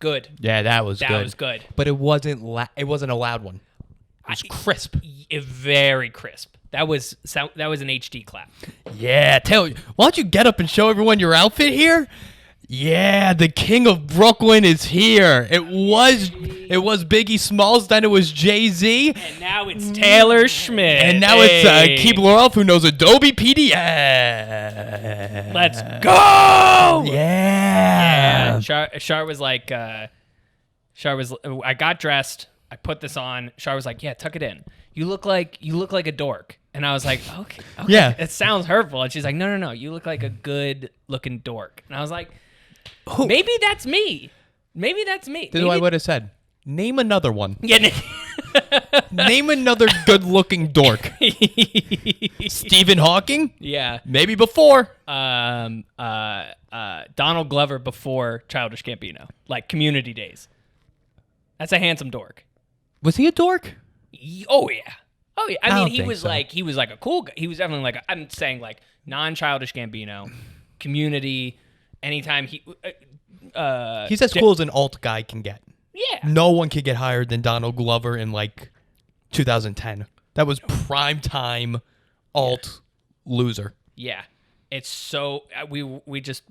Good. Yeah, that was good. That was good. But it wasn't it wasn't a loud one. It was crisp. Very crisp. That was an HD clap. Yeah, why don't you get up and show everyone your outfit here? Yeah, the King of Brooklyn is here. It was Biggie Smalls, then it was Jay-Z. And now it's Taylor Schmidt. And now it's Keep Laurel, who knows Adobe PDF. Let's go! Yeah. Shar was like, I got dressed. I put this on. Shar was like, yeah, tuck it in. You look like a dork. And I was like, okay. Yeah. It sounds hurtful. And she's like, no. You look like a good looking dork. And I was like, maybe that's me. This is what I would have said. Name another one. Yeah. Name another good-looking dork. Stephen Hawking? Yeah. Maybe before. Donald Glover before Childish Gambino. Like Community days. That's a handsome dork. Was he a dork? Oh yeah. I mean, he was so. like a cool guy. He was definitely like I'm saying like non-Childish Gambino, Community. Anytime he's as cool as an alt guy can get. Yeah. No one could get higher than Donald Glover in like 2010. That was prime time alt loser. Yeah. It's so we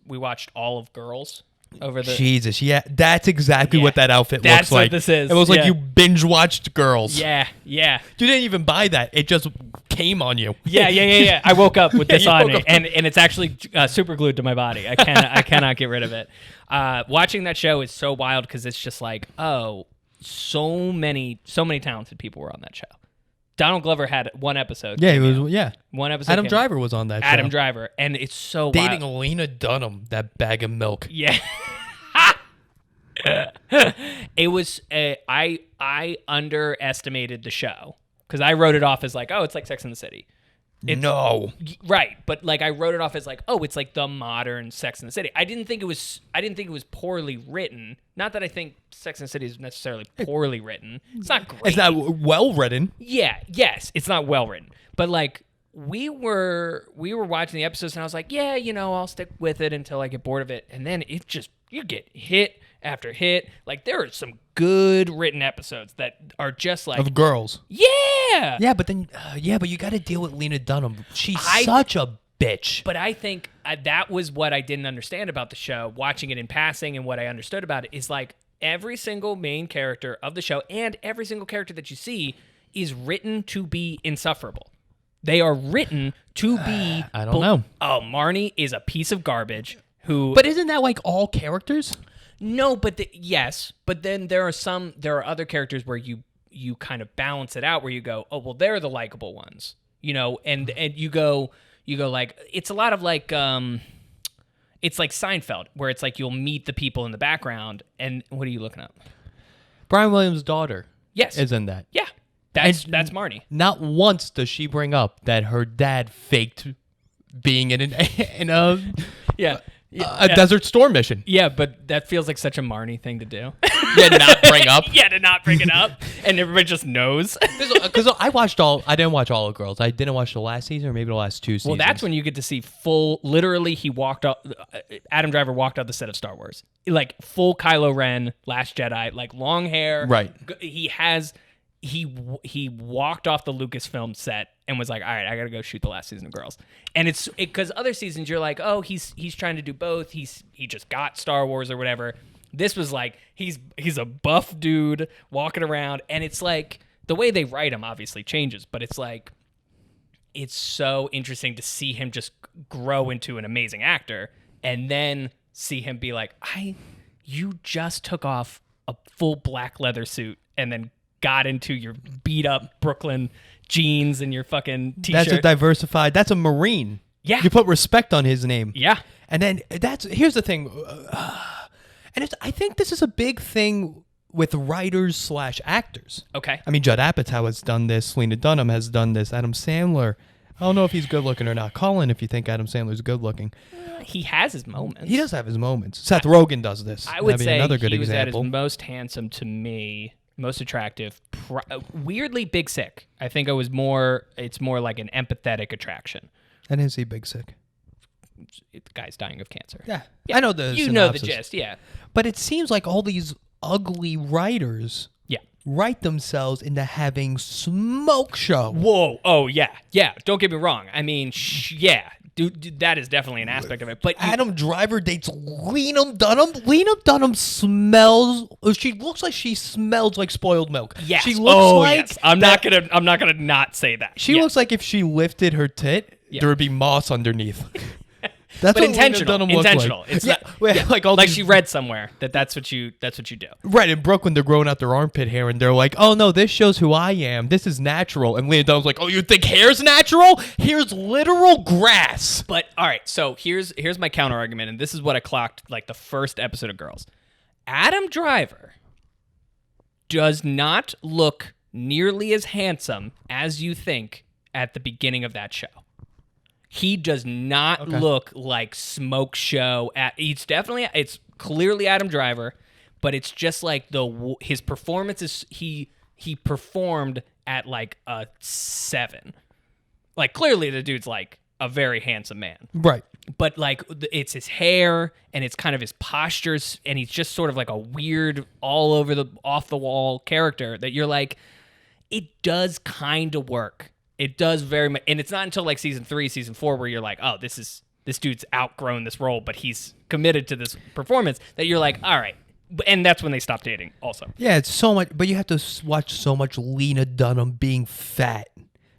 watched all of Girls over the Jesus, yeah, that's exactly what that outfit That's looks like. what this is. It was like Yeah. you binge watched Girls. Yeah. You didn't even buy that. It just came on you. Yeah. I woke up with this you on woke me, up- and it's actually super glued to my body. I cannot get rid of it. Watching that show is so wild because it's just like, oh, so many talented people were on that show. Donald Glover had one episode. Yeah, he was. Yeah, One episode. Adam Driver was on that. Adam show. Driver, and it's so Dating wild. Lena Dunham, that bag of milk. Yeah. It was I underestimated the show because I wrote it off as like, oh, it's like Sex and the City. No. Right, but like I wrote it off as like, oh, it's like the modern Sex and the City. I didn't think it was poorly written. Not that I think Sex and the City is necessarily poorly written. It's not great. It's not well written. Yes, it's not well written. But like we were watching the episodes and I was like, yeah, I'll stick with it until I get bored of it. And then it just you get hit after hit. Like there are some good written episodes that are just like Of Girls. yeah. Yeah, but then but you got to deal with Lena Dunham. She's such a bitch. But I think that was what I didn't understand about the show. Watching it in passing, and what I understood about it is like every single main character of the show and every single character that you see is written to be insufferable. They are written to be. I don't know. Oh, Marnie is a piece of garbage. Who? But isn't that like all characters? No, but yes, but then there are other characters where you kind of balance it out, where you go, oh well, they're the likable ones, and you go like it's a lot of like it's like Seinfeld, where it's like you'll meet the people in the background, and what are you looking up? Brian Williams' daughter. Yes, is in that. Yeah, that's Marnie. Not once does she bring up that her dad faked being in a Desert Storm mission. Yeah, but that feels like such a Marnie thing to do. Not bring up. To not bring it up, and everybody just knows. Because I didn't watch all of Girls. I didn't watch the last season or maybe the last two seasons. Well, that's when you get to see literally Adam Driver walked out the set of Star Wars. Like full Kylo Ren, Last Jedi, like long hair. Right. He walked off the Lucasfilm set and was like, all right, I got to go shoot the last season of Girls. And it's because other seasons you're like, oh, he's trying to do both. He just got Star Wars or whatever. This was like, he's a buff dude walking around. And it's like, the way they write him obviously changes, but it's like, it's so interesting to see him just grow into an amazing actor and then see him be like, you just took off a full black leather suit and then got into your beat up Brooklyn jeans and your fucking t-shirt. That's a Marine. Yeah. You put respect on his name. Yeah. And then here's the thing. I think this is a big thing with writers / actors. Okay. I mean, Judd Apatow has done this. Lena Dunham has done this. Adam Sandler. I don't know if he's good looking or not. Call in if you think Adam Sandler's good looking. He has his moments. He does have his moments. Seth Rogen does this. I would That'd be say another good he was example. at his most handsome to me, most attractive, weirdly Big Sick. I think it's more like an empathetic attraction. I didn't see Big Sick. the guy's dying of cancer. Yeah. I know the You know the synopsis. gist, yeah. But it seems like all these ugly writers Yeah. write themselves into having smoke show. Whoa. Oh, yeah. Yeah. Don't get me wrong. I mean, yeah. Dude, that is definitely an aspect of it. But Adam Driver dates Lena Dunham. Lena Dunham smells. She looks like she smells like spoiled milk. yes. She looks like. yes. I'm not gonna not say that. She Yes. looks like if she lifted her tit, Yeah. there would be moss underneath. That's but what intentional. Lena Dunham looks Intentional. like. It's yeah, not well, yeah. like all like these- she read somewhere that's what you do. Right, in Brooklyn, they're growing out their armpit hair, and they're like, oh, no, this shows who I am. This is natural. And Lena Dunham's like, oh, you think hair's natural? Here's literal grass. But all right, so here's my counter argument, and this is what I clocked like the first episode of Girls. Adam Driver does not look nearly as handsome as you think at the beginning of that show. He does not look like smoke show. It's clearly Adam Driver, but it's just like his performance is he performed at like a 7. Like clearly the dude's like a very handsome man. Right. But like it's his hair and it's kind of his postures, and he's just sort of like a weird all over the off the wall character that you're like, it does kind of work. It does very much, and it's not until like season 3, season 4 where you're like, oh, this dude's outgrown this role, but he's committed to this performance that you're like, all right. And that's when they stopped dating also. Yeah, it's so much, but you have to watch so much Lena Dunham being fat.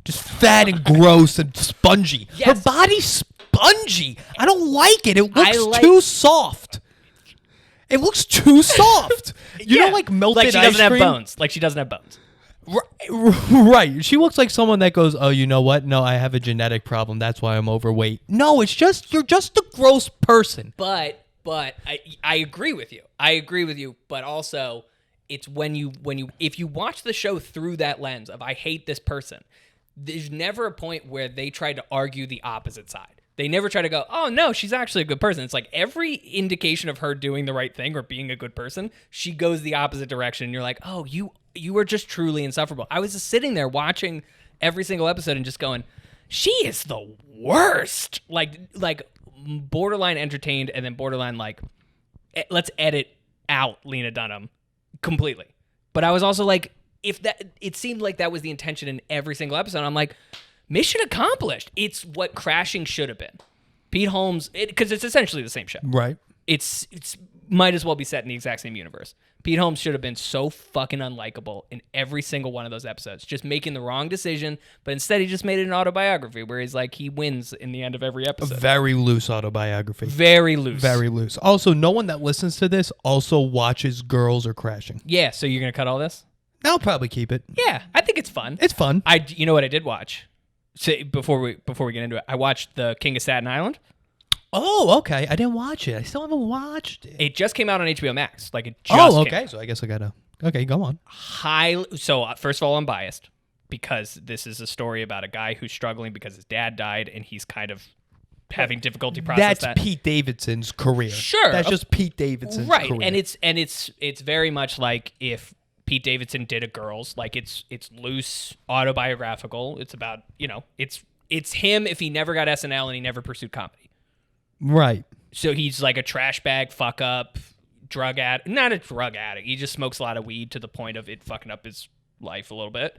Just fat and gross and spongy. Yes. Her body's spongy. I don't like it. It looks like- too soft. It looks too soft. You know, like melted like she doesn't ice have cream? bones. Like she doesn't have bones. Right. She looks like someone that goes, oh, you know what? No, I have a genetic problem. That's why I'm overweight. No, it's just, you're just a gross person. But I agree with you. I agree with you. But also, it's when you if you watch the show through that lens of I hate this person, there's never a point where they try to argue the opposite side. They never try to go, oh no, she's actually a good person. It's like every indication of her doing the right thing or being a good person, she goes the opposite direction. And you're like, oh, you are just truly insufferable. I was just sitting there watching every single episode and just going, she is the worst. Like borderline entertained and then borderline like, let's edit out Lena Dunham completely. But I was also like, it seemed like that was the intention in every single episode. I'm like, mission accomplished. It's what Crashing should have been. Pete Holmes, because it's essentially the same show. Right. It's might as well be set in the exact same universe. Pete Holmes should have been so fucking unlikable in every single one of those episodes, just making the wrong decision. But instead, he just made it an autobiography where he's like, he wins in the end of every A episode. very loose autobiography. Very loose. Very loose. Also, no one that listens to this also watches Girls or Crashing. Yeah. So you're gonna cut all this? I'll probably keep it. Yeah, I think it's fun. It's fun. You know what I did watch? So before we get into it, I watched The King of Staten Island. Oh, okay. I didn't watch it. I still haven't watched it. It just came out on HBO Max. Like it just Oh, came okay. out. So I guess I gotta. Okay, go on. So first of all, I'm biased because this is a story about a guy who's struggling because his dad died and he's kind of having difficulty processing That's that. Pete Davidson's career. Sure. That's just Pete Davidson's Right. career. And it's very much like if Pete Davidson did a Girls, like it's loose, autobiographical. It's about, it's him if he never got SNL and he never pursued comedy. Right. So he's like a trash bag, fuck up, drug addict. Not a drug addict. He just smokes a lot of weed to the point of it fucking up his life a little bit.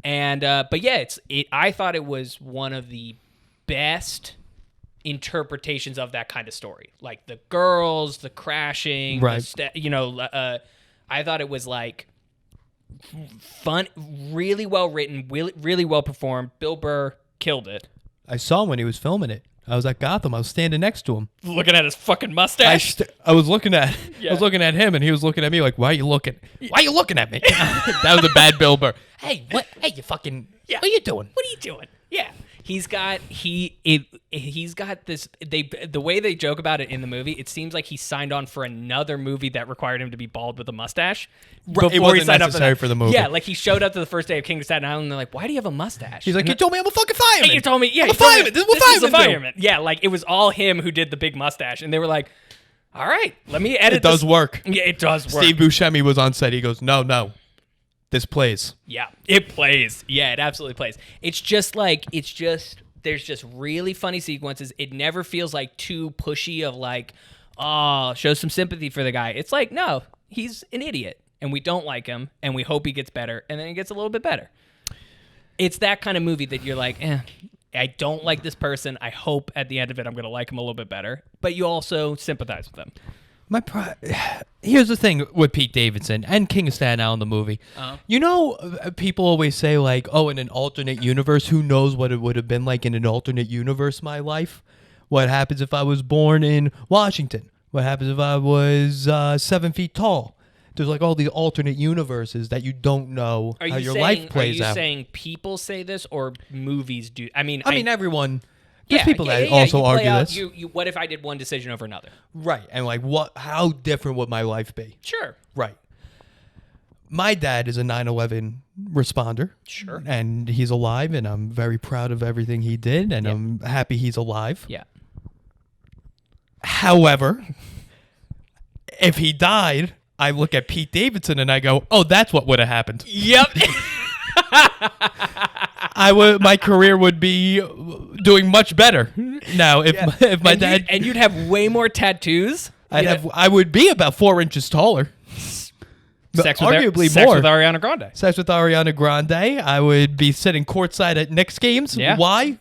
And but yeah, I thought it was one of the best interpretations of that kind of story. Like the girls, the crashing, Right. I thought it was like fun, really well written, really well performed. Bill Burr killed it. I saw him when he was filming it. I was at Gotham. I was standing next to him. Looking at his fucking mustache. I was looking at Yeah. I was looking at him, and he was looking at me like, "Why are you looking? Why are you looking at me?" That was a bad Bill Burr. Hey, what? Hey, you fucking. Yeah. What are you doing? What are you doing? Yeah. He's got this. The way they joke about it in the movie, it seems like he signed on for another movie that required him to be bald with a mustache. Right, it before wasn't he signed up necessary that. for the movie. Yeah, like he showed up to the first day of King of Staten Island, and they're like, "Why do you have a mustache?" He's like, And "You told me I'm a fucking fireman. you told me, yeah, I'm you a told me fireman. This is what this is a firemen do." fireman. Yeah, like it was all him who did the big mustache, and they were like, "All right, let me edit." It does this." work. Yeah, it does work. Steve Buscemi was on set. He goes, "No, this plays." Yeah, it plays. Yeah, it absolutely plays. It's just There's just really funny sequences. It never feels like too pushy of like, oh, show some sympathy for the guy. It's like, no, he's an idiot and we don't like him and we hope he gets better, and then he gets a little bit better. It's that kind of movie that you're like, I don't like this person. I hope at the end of it I'm going to like him a little bit better. But you also sympathize with them. Here's the thing with Pete Davidson and King of Staten Island, the movie. You know, people always say like, oh, in an alternate universe, who knows what it would have been like in an alternate universe, my life? What happens if I was born in Washington? What happens if I was 7 feet tall? There's like all these alternate universes that you don't know how your life plays out. Are you saying people say this or movies do? I mean, everyone. There's people that also argue this. What if I did one decision over another? Right. And like, how different would my life be? Sure. Right. My dad is a 9/11 responder. Sure. And he's alive, and I'm very proud of everything he did, and I'm happy he's alive. Yeah. However, if he died, I look at Pete Davidson and I go, "Oh, that's what would have happened." Yep. My career would be doing much better now if my dad you'd have way more tattoos. I would be about 4 inches taller. Sex with Ariana Grande. Sex with Ariana Grande. I would be sitting courtside at Knicks games. Yeah. Why?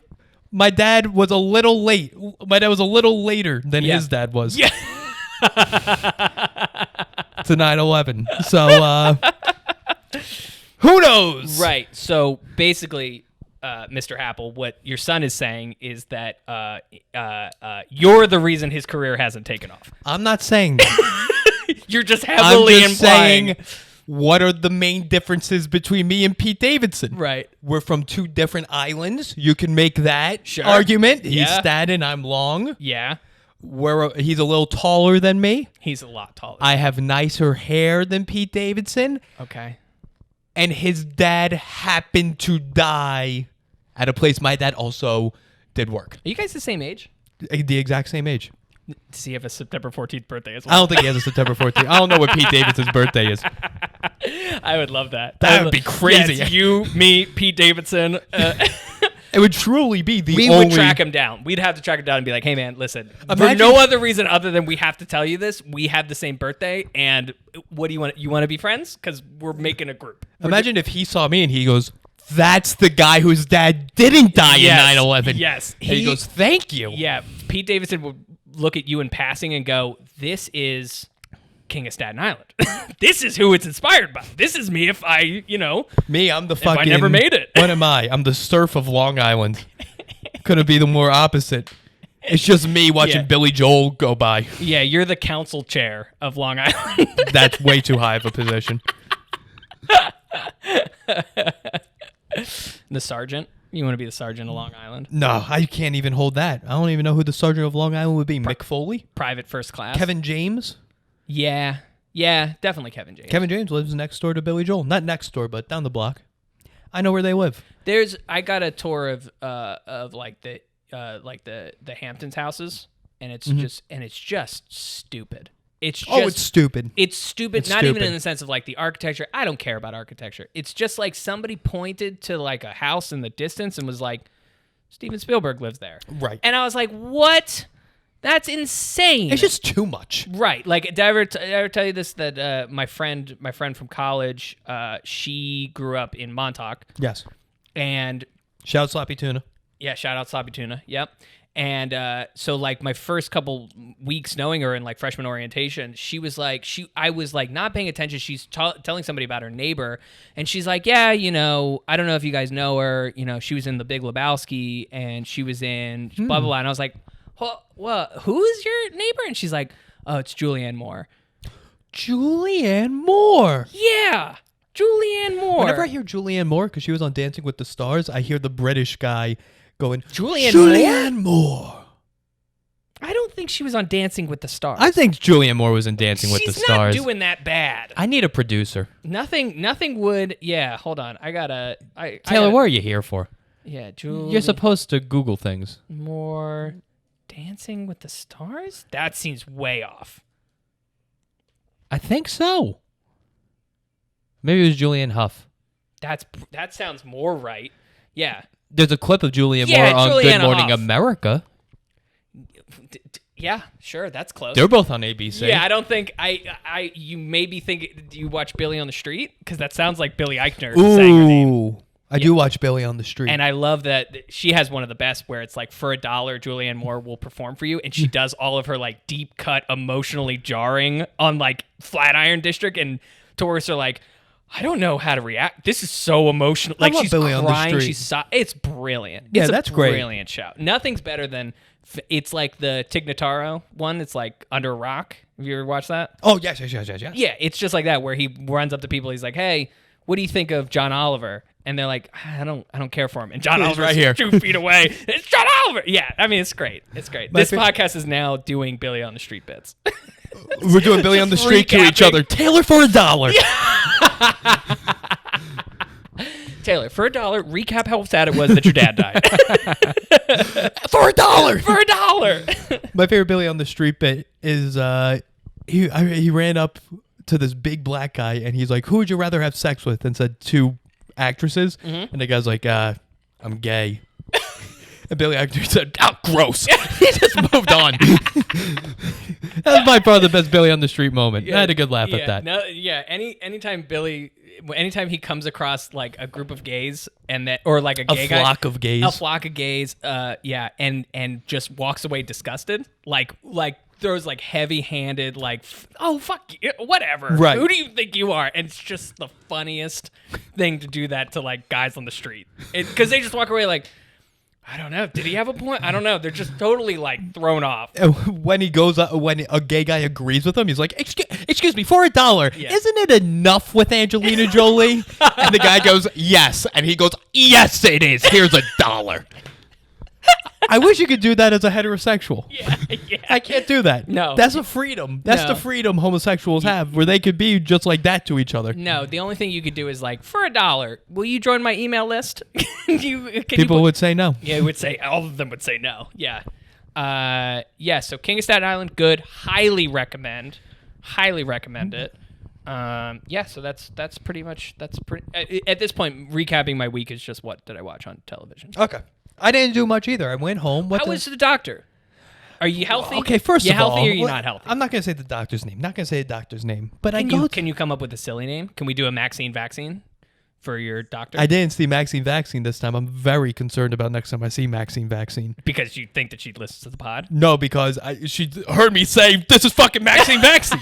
My dad was a little late. My dad was a little later than his dad was. Yeah. To 9/11. So, who knows? Right. So basically, Mr. Apple, what your son is saying is that you're the reason his career hasn't taken off. I'm not saying that. You're just heavily I'm just implying. saying, what are the main differences between me and Pete Davidson? Right. We're from 2 different islands. You can make that Sure. argument. He's Yeah. Staten, I'm Long. Yeah. He's a little taller than me. He's a lot taller. I have nicer hair than Pete Davidson. Okay. And his dad happened to die at a place my dad also did work. Are you guys the same age? The exact same age. Does he have a September 14th birthday as I well? don't think he has a September 14th. I don't know what Pete Davidson's birthday is. I would love that. That would be crazy. Yes, you, me, Pete Davidson. It would truly be the We only... would track him down. We'd have to track him down and be like, hey, man, listen. For Imagine- no other reason other than we have to tell you this, we have the same birthday, and what do you want? You want to be friends? Because we're making a group. Imagine if he saw me and he goes, that's the guy whose dad didn't die in 9/11. Yes. And he goes, thank you. Yeah. Pete Davidson would look at you in passing and go, this is King of Staten Island. This is who it's inspired by. This is me if I, Me, I'm the I fucking... never made it. What am I? I'm the surf of Long Island. Couldn't be the more opposite. It's just me watching Yeah. Billy Joel go by. Yeah, you're the council chair of Long Island. That's way too high of a position. The sergeant. You want to be the sergeant of Long Island? No, I can't even hold that. I don't even know who the sergeant of Long Island would be. Mick Foley? Private first class. Kevin James? Yeah. Yeah, definitely Kevin James. Kevin James lives next door to Billy Joel. Not next door, but down the block. I know where they live. I got a tour of like the Hamptons houses, and it's just stupid. It's stupid. It's stupid. It's Not stupid. even in the sense of like the architecture. I don't care about architecture. It's just like somebody pointed to like a house in the distance and was like, Steven Spielberg lives there. Right. And I was like, what? That's insane. It's just too much. Right. Like, did I ever tell you this, that my friend from college, she grew up in Montauk. Yes. And Shout out Sloppy Tuna. yeah, shout out Sloppy Tuna. Yep. And so like my first couple weeks knowing her in like freshman orientation, I was like not paying attention. She's telling somebody about her neighbor, and she's like, yeah, I don't know if you guys know her. She was in The Big Lebowski, and she was in blah blah blah. And I was like, what? Who is your neighbor? And she's like, oh, it's Julianne Moore. Julianne Moore. Yeah, Julianne Moore. Whenever I hear Julianne Moore, because she was on Dancing with the Stars, I hear the British guy going, Julianne Moore. I don't think she was on Dancing with the Stars. I think Julianne Moore was in Dancing with the Stars. She's not doing that bad. I need a producer. Nothing would. Yeah, hold on. Taylor, what are you here for? Yeah, Julie. You're supposed to Google things. Moore, Dancing with the Stars. That seems way off. I think so. Maybe it was Julianne Hough. That sounds more right. Yeah. There's a clip of Julianne Yeah, Moore on Good Julianne Morning Hough. America. Yeah, sure, that's close. They're both on ABC. Yeah, I don't think you maybe think, do you watch Billy on the Street? Because that sounds like Billy Eichner saying her name. Ooh, I do watch Billy on the Street. And I love that she has one of the best where it's like for $1, Julianne Moore will perform for you, and she does all of her like deep cut, emotionally jarring on like Flatiron District, and tourists are like, I don't know how to react. This is so emotional. Like love she's Billy on the crying. Street. It's brilliant. Yeah, It's that's a great. Brilliant show. Nothing's better than. It's like the Tig Notaro one. It's like Under a Rock. Have you ever watched that? Oh, yes. Yeah, it's just like that where he runs up to people. He's like, "Hey, what do you think of John Oliver?" And they're like, "I don't care for him." And John He's Oliver's right here. 2 feet away. It's John Oliver. Yeah, I mean, it's great. It's great. My This fa- podcast is now doing Billy on the Street bits. We're doing Billy on the Just Street to each recapping. other. Taylor for $1. Taylor, for $1, recap how sad it was that your dad died. For $1. For $1. My favorite Billy on the Street bit is he ran up to this big black guy and he's like, "Who would you rather have sex with?" and said 2 actresses. And the guy's like, "I'm gay." And Billy Eichner said, "Oh, gross." He just moved on. That was by far the best Billy on the Street moment. I had a good laugh at that. No, yeah. Anytime he comes across like a group of gays and that, or like a gay guy, flock of gays. a flock of gays, and just walks away disgusted, like throws like heavy-handed, like, "Oh fuck you, whatever, Right. Who do you think you are?" And it's just the funniest thing to do that to like guys on the street, because they just walk away like, I don't know. Did he have a point? I don't know. They're just totally like thrown off. When he goes up, when a gay guy agrees with him, he's like, excuse me, for $1, Yeah. isn't it enough with Angelina Jolie?" And the guy goes, "Yes." And he goes, "Yes, it is. Here's $1." I wish you could do that as a heterosexual. Yeah. I can't do that. No. That's a freedom. That's No. the freedom homosexuals have, where they could be just like that to each other. No, the only thing you could do is like, for $1, will you join my email list? People would say no. Yeah, would say, all of them would say no. Yeah. So King of Staten Island, good. Highly recommend it. So that's pretty much, at this point, recapping my week is just what did I watch on television. Okay. I didn't do much either. I went home. How was the doctor? Are you healthy? Okay, first you of all, healthy or you not healthy? I'm not going to say the doctor's name. Not going to say the doctor's name. But Can you come up with a silly name? Can we do a Maxine vaccine for your doctor? I didn't see Maxine Vaccine this time. I'm very concerned about next time I see Maxine Vaccine. Because you think that she listens to the pod? No, because she heard me say, "This is fucking Maxine Vaccine."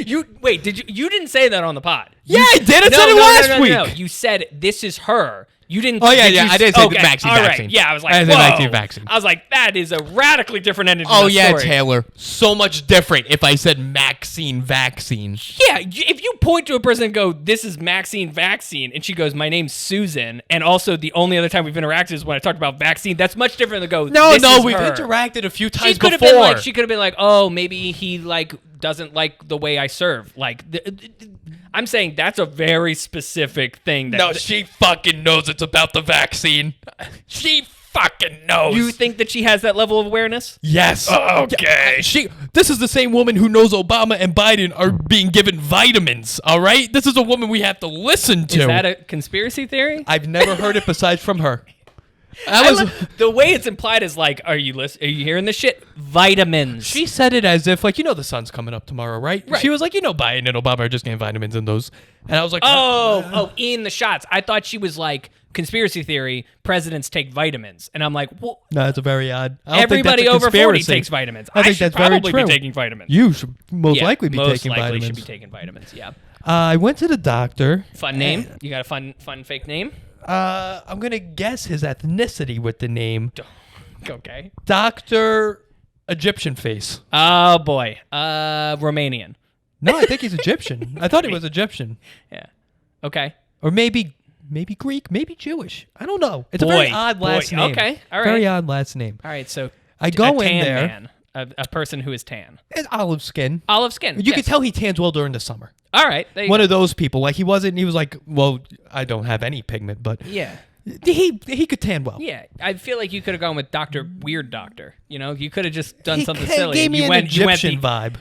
You didn't say that on the pod. Yeah, I did. I said it last week. No. You said this is her. You didn't. Oh, yeah, did yeah, you I did say the Maxine all right. Vaccine. Yeah, I was like, I said whoa. Maxine Vaccine. I was like, that is a radically different ending. Oh to the yeah, story. Taylor. So much different if I said Maxine Vaccine. Yeah, if you point to a person and go, "This is Maxine Vaccine," and she goes, "My name's Susan," and also the only other time we've interacted is when I talked about vaccine. That's much different than go. No, "This is we've her." interacted a few times She could have before. been like, "Oh, maybe he like doesn't like the way I serve." Like, I'm saying that's a very specific thing. That No, she fucking knows it's about the vaccine. She fucking knows. You think that she has that level of awareness? Yes. Okay. This is the same woman who knows Obama and Biden are being given vitamins, all right? This is a woman we have to listen to. Is that a conspiracy theory? I've never heard it besides from her. The way it's implied is like, are you hearing this shit? Vitamins. She said it as if, like, the sun's coming up tomorrow, right? Right. She was like, Biden and Obama are just getting vitamins in those. And I was like, in the shots. I thought she was like, conspiracy theory, presidents take vitamins. And I'm like, well, no, that's a very odd. I don't everybody think that's a over 40 conspiracy. takes vitamins. I think should that's very probably true. be taking vitamins. You should most Yeah, likely be most taking likely vitamins. should be taking vitamins, yeah. I went to the doctor. Fun name? You got a fun fake name? I'm going to guess his ethnicity with the name. Okay. Dr. Egyptian Face. Oh, boy. Romanian. No, I think he's Egyptian. I thought he was Egyptian. Yeah. Okay. Or maybe Greek, maybe Jewish. I don't know. It's a very odd last name. Okay, all right. Very odd last name. All right, so I go a in tan there. man, a person who is tan. It's olive skin. Olive skin. You can tell he tans well during the summer. All right. There you One go. of those people. Like he was like, well, I don't have any pigment, but Yeah. he could tan well. Yeah. I feel like you could have gone with Dr. Weird Doctor. You could have just done something He silly. gave me you an went, Egyptian vibe.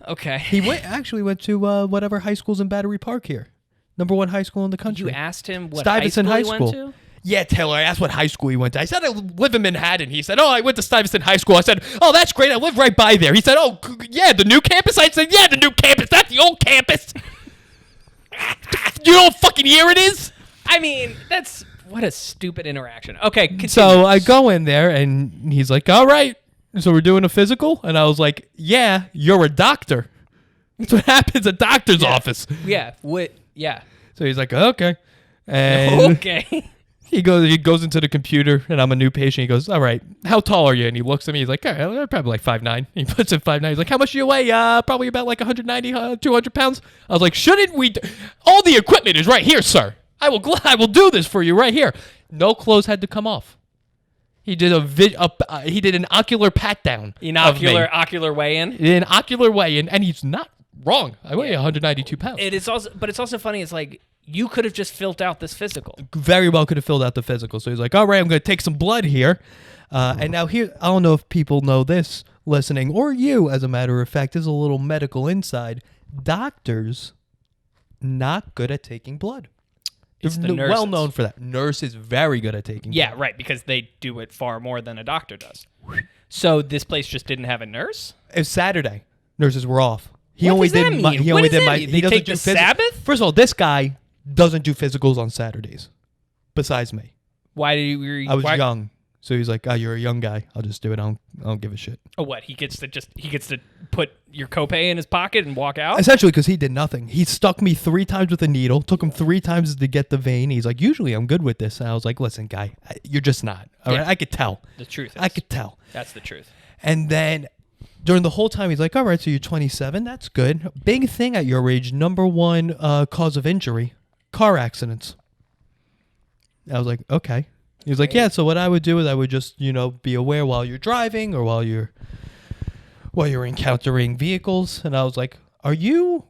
Okay. He went to whatever high schools in Battery Park here. #1 high school in the country. You asked him what high Stuyvesant school High he School. went to? Yeah, Taylor, I asked what high school he went to. I said I live in Manhattan. He said, oh, I went to Stuyvesant High School. I said, oh, that's great. I live right by there. He said, oh, yeah, the new campus? I said, yeah, the new campus. That's the old campus. You know what fucking year it is? I mean, what a stupid interaction. Okay, continue. So I go in there, and he's like, all right, so we're doing a physical? And I was like, yeah, you're a doctor. That's what happens at doctor's office. Yeah, yeah. So he's like, okay. And Okay. he goes into the computer, and I'm a new patient. He goes, all right, how tall are you? And he looks at me. He's like, all right, I'm probably like 5'9". He puts in 5'9". He's like, how much do you weigh? Probably about like 190, 200 pounds. I was like, shouldn't we? All the equipment is right here, sir. I will do this for you right here. No clothes had to come off. He did he did an ocular pat down. Ocular weigh-in. An ocular weigh-in, and he's not wrong. I weigh 192 pounds. It's also funny. It's like you could have just filled out this physical. Very well could have filled out the physical. So he's like, all right, I'm going to take some blood here. And now here, I don't know if people know this listening, or you, as a matter of fact, is a little medical inside. Doctors, not good at taking blood. It's the They're nurses. well known for that. Nurses very good at taking blood. Yeah, right, because they do it far more than a doctor does. So this place just didn't have a nurse? It's Saturday. Nurses were off. He What only does that did mean? he What only does did that my mean? he They doesn't take do the phys- Sabbath? First of all, this guy doesn't do physicals on Saturdays. Besides me. Why did you? I was young. So he's like, oh, you're a young guy. I'll just do it. I don't give a shit. Oh, what? He gets to put your copay in his pocket and walk out? Essentially, because he did nothing. He stuck me 3 times with a needle. Took him 3 times to get the vein. He's like, usually I'm good with this. And I was like, listen, guy, you're just not. All right? I could tell. The truth is. I could tell. That's the truth. And then during the whole time, he's like, all right, so you're 27. That's good. Big thing at your age, number 1 cause of injury, car accidents. I was like, okay. He was like, yeah, so what I would do is I would just, be aware while you're driving or while you're encountering vehicles. And I was like, are you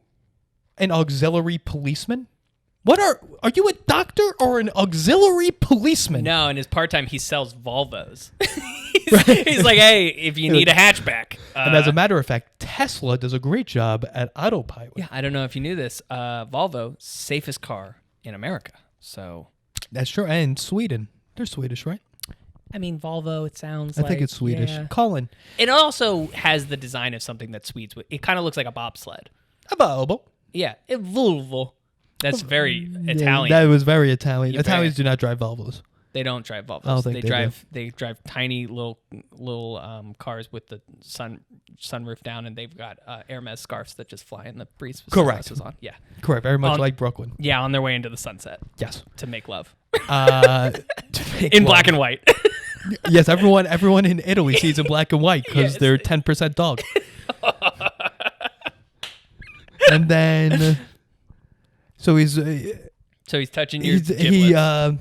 an auxiliary policeman? Are you a doctor or an auxiliary policeman? No, in his part-time, he sells Volvos. He's like, hey, if you need a hatchback. And as a matter of fact, Tesla does a great job at autopilot. Yeah, I don't know if you knew this. Volvo, safest car in America. So That's true. And Sweden. They're Swedish, right? I mean, Volvo, it sounds I like... think it's Swedish. Yeah. Colin. It also has the design of something that Swedes would... It kind of looks like a bobsled. A Volvo. Yeah, Volvo. That's very Italian. That was very Italian. Yeah, Italians do not drive Volvos. They don't drive Volvos. I don't think They drive tiny little cars with the sunroof down, and they've got Hermes scarves that just fly in the breeze. With Correct. sunglasses on. Yeah. Correct. Very much like Brooklyn. Yeah, on their way into the sunset Yes. to make love In black and white. Yes, everyone in Italy sees in black and white because Yes. they're 10% dog. And then, so he's touching your he giblets.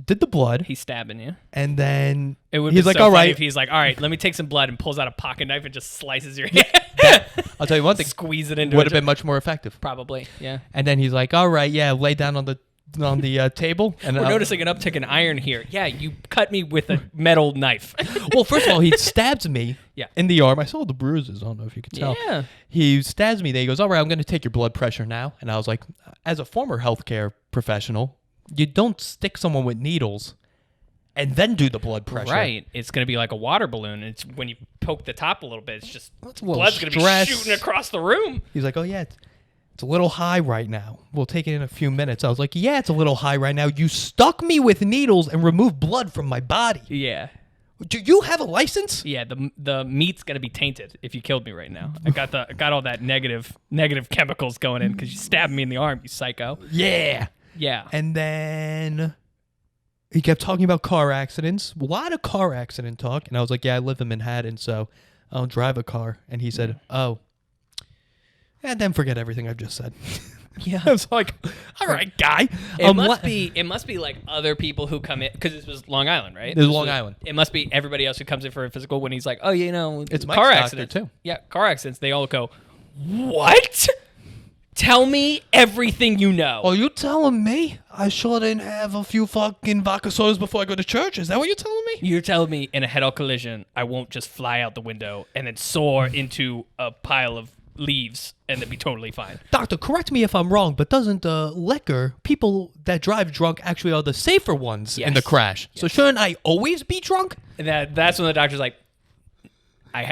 did the blood, He's stabbing you. and then It would he's be like, so all funny right. if he's like, all right, let me take some blood, and pulls out a pocket knife and just slices your hand. I'll tell you one thing, Squeeze it into would it. have been much more effective. Probably, yeah. And then he's like, all right, yeah, lay down on the table. And We're noticing an uptick in iron here. Yeah, you cut me with a metal knife. Well, first of all, he stabs me Yeah. in the arm. I saw the bruises. I don't know if you could tell. Yeah. He stabs me. Then he goes, all right, I'm going to take your blood pressure now. And I was like, as a former healthcare professional, you don't stick someone with needles and then do the blood pressure. Right. It's going to be like a water balloon. It's when you poke the top a little bit, it's just That's a little blood's going to be stress. shooting across the room. He's like, oh, yeah, it's a little high right now. We'll take it in a few minutes. I was like, yeah, it's a little high right now. You stuck me with needles and removed blood from my body. Yeah. Do you have a license? Yeah, the meat's gonna be tainted if you killed me right now. I got all that negative chemicals going in because you stabbed me in the arm, you psycho. Yeah. Yeah. And then he kept talking about car accidents. A lot of car accident talk. And I was like, yeah, I live in Manhattan, so I don't drive a car. And he said, oh. And then forget everything I've just said. Yeah. I was like, all right, guy. It must be like other people who come in because this was Long Island, right? This was Long Island. It must be everybody else who comes in for a physical when he's like, oh, It's Mike's car doctor, accidents too. Yeah, car accidents. They all go, what? Tell me everything you know. Oh, you telling me I shouldn't have a few fucking vodka sodas before I go to church? Is that what you're telling me? You're telling me in a head-on collision, I won't just fly out the window and then soar into a pile of leaves and it'd be totally fine. Doctor, correct me if I'm wrong, but doesn't liquor, people that drive drunk actually are the safer ones in the Yes. crash? So shouldn't I always be drunk? And that's when the doctor's like,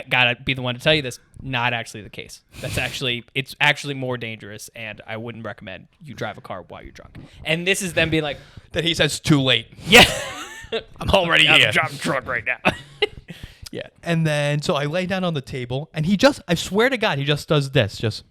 gotta be the one to tell you this. Not actually the case. It's actually more dangerous, and I wouldn't recommend you drive a car while you're drunk. And this is them being like, Then he says too late. yeah, I'm already here. I'm drunk right now. Yeah. And then, so I lay down on the table, and I swear to God, he just does this. Just.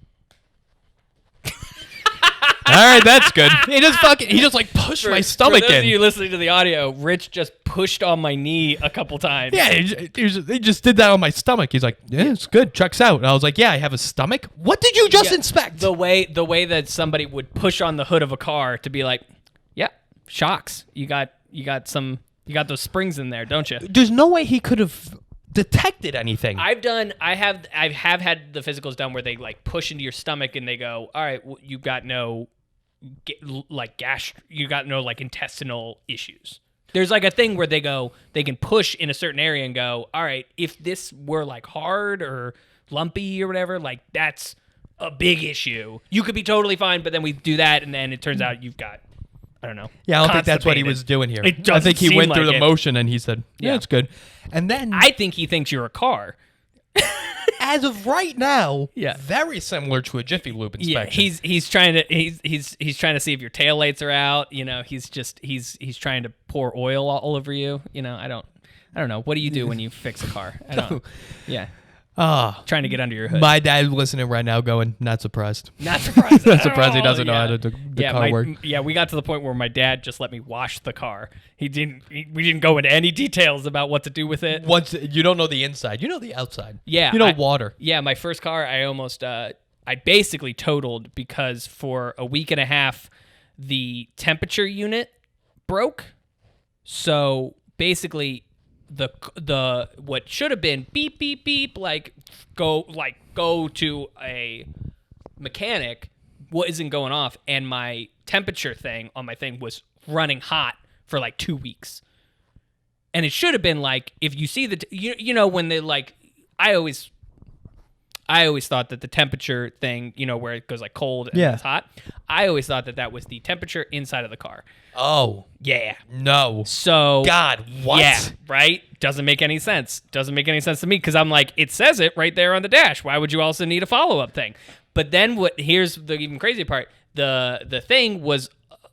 All right, that's good. He just like pushed my stomach For those in. of you listening to the audio, Rich just pushed on my knee a couple times. Yeah, he just did that on my stomach. He's like, yeah, it's good. Checks out. And I was like, yeah, I have a stomach. What did you just Yeah, inspect? The way that somebody would push on the hood of a car to be like, yeah, shocks. You got those springs in there, don't you? There's no way he could have detected anything. I have had the physicals done where they like push into your stomach and they go, all right, well, you've got no you got no like intestinal issues. There's like a thing where they can push in a certain area and go, all right, if this were like hard or lumpy or whatever, like that's a big issue. You could be totally fine, but then we do that and then it turns out you've got, I don't know. Yeah, I don't think that's what he constipated. was doing here. It I think he doesn't went seem through like the it. motion and he said, yeah, Yeah. it's good. And then, I think he thinks you're a car. as of right now, Yeah. very similar to a Jiffy Lube inspection. Yeah, he's trying to see if your tail lights are out. You know, he's trying to pour oil all over you. You know, I don't know. What do you do when you fix a car? I don't. Yeah, trying to get under your hood. My dad's listening right now going, not surprised. Not surprised. Not surprised he doesn't know how to do the yeah, car work. Yeah, we got to the point where my dad just let me wash the car. We didn't go into any details about what to do with it. Once you don't know the inside, you know the outside. Yeah, You know water. Yeah, my first car, I basically totaled because for a week and a half, the temperature unit broke. So basically, the what should have been beep beep beep go to a mechanic isn't going off, and my temperature thing on my thing was running hot for like 2 weeks. And it should have been like, if you see you know when they like, I always thought that the temperature thing, you know, where it goes like cold and Yeah. it's hot, I always thought that was the temperature inside of the car. Oh, Yeah. no. So God, what? Yeah, right? Doesn't make any sense. Doesn't make any sense to me because I'm like, it says it right there on the dash. Why would you also need a follow-up thing? But then here's the even crazier part. The thing was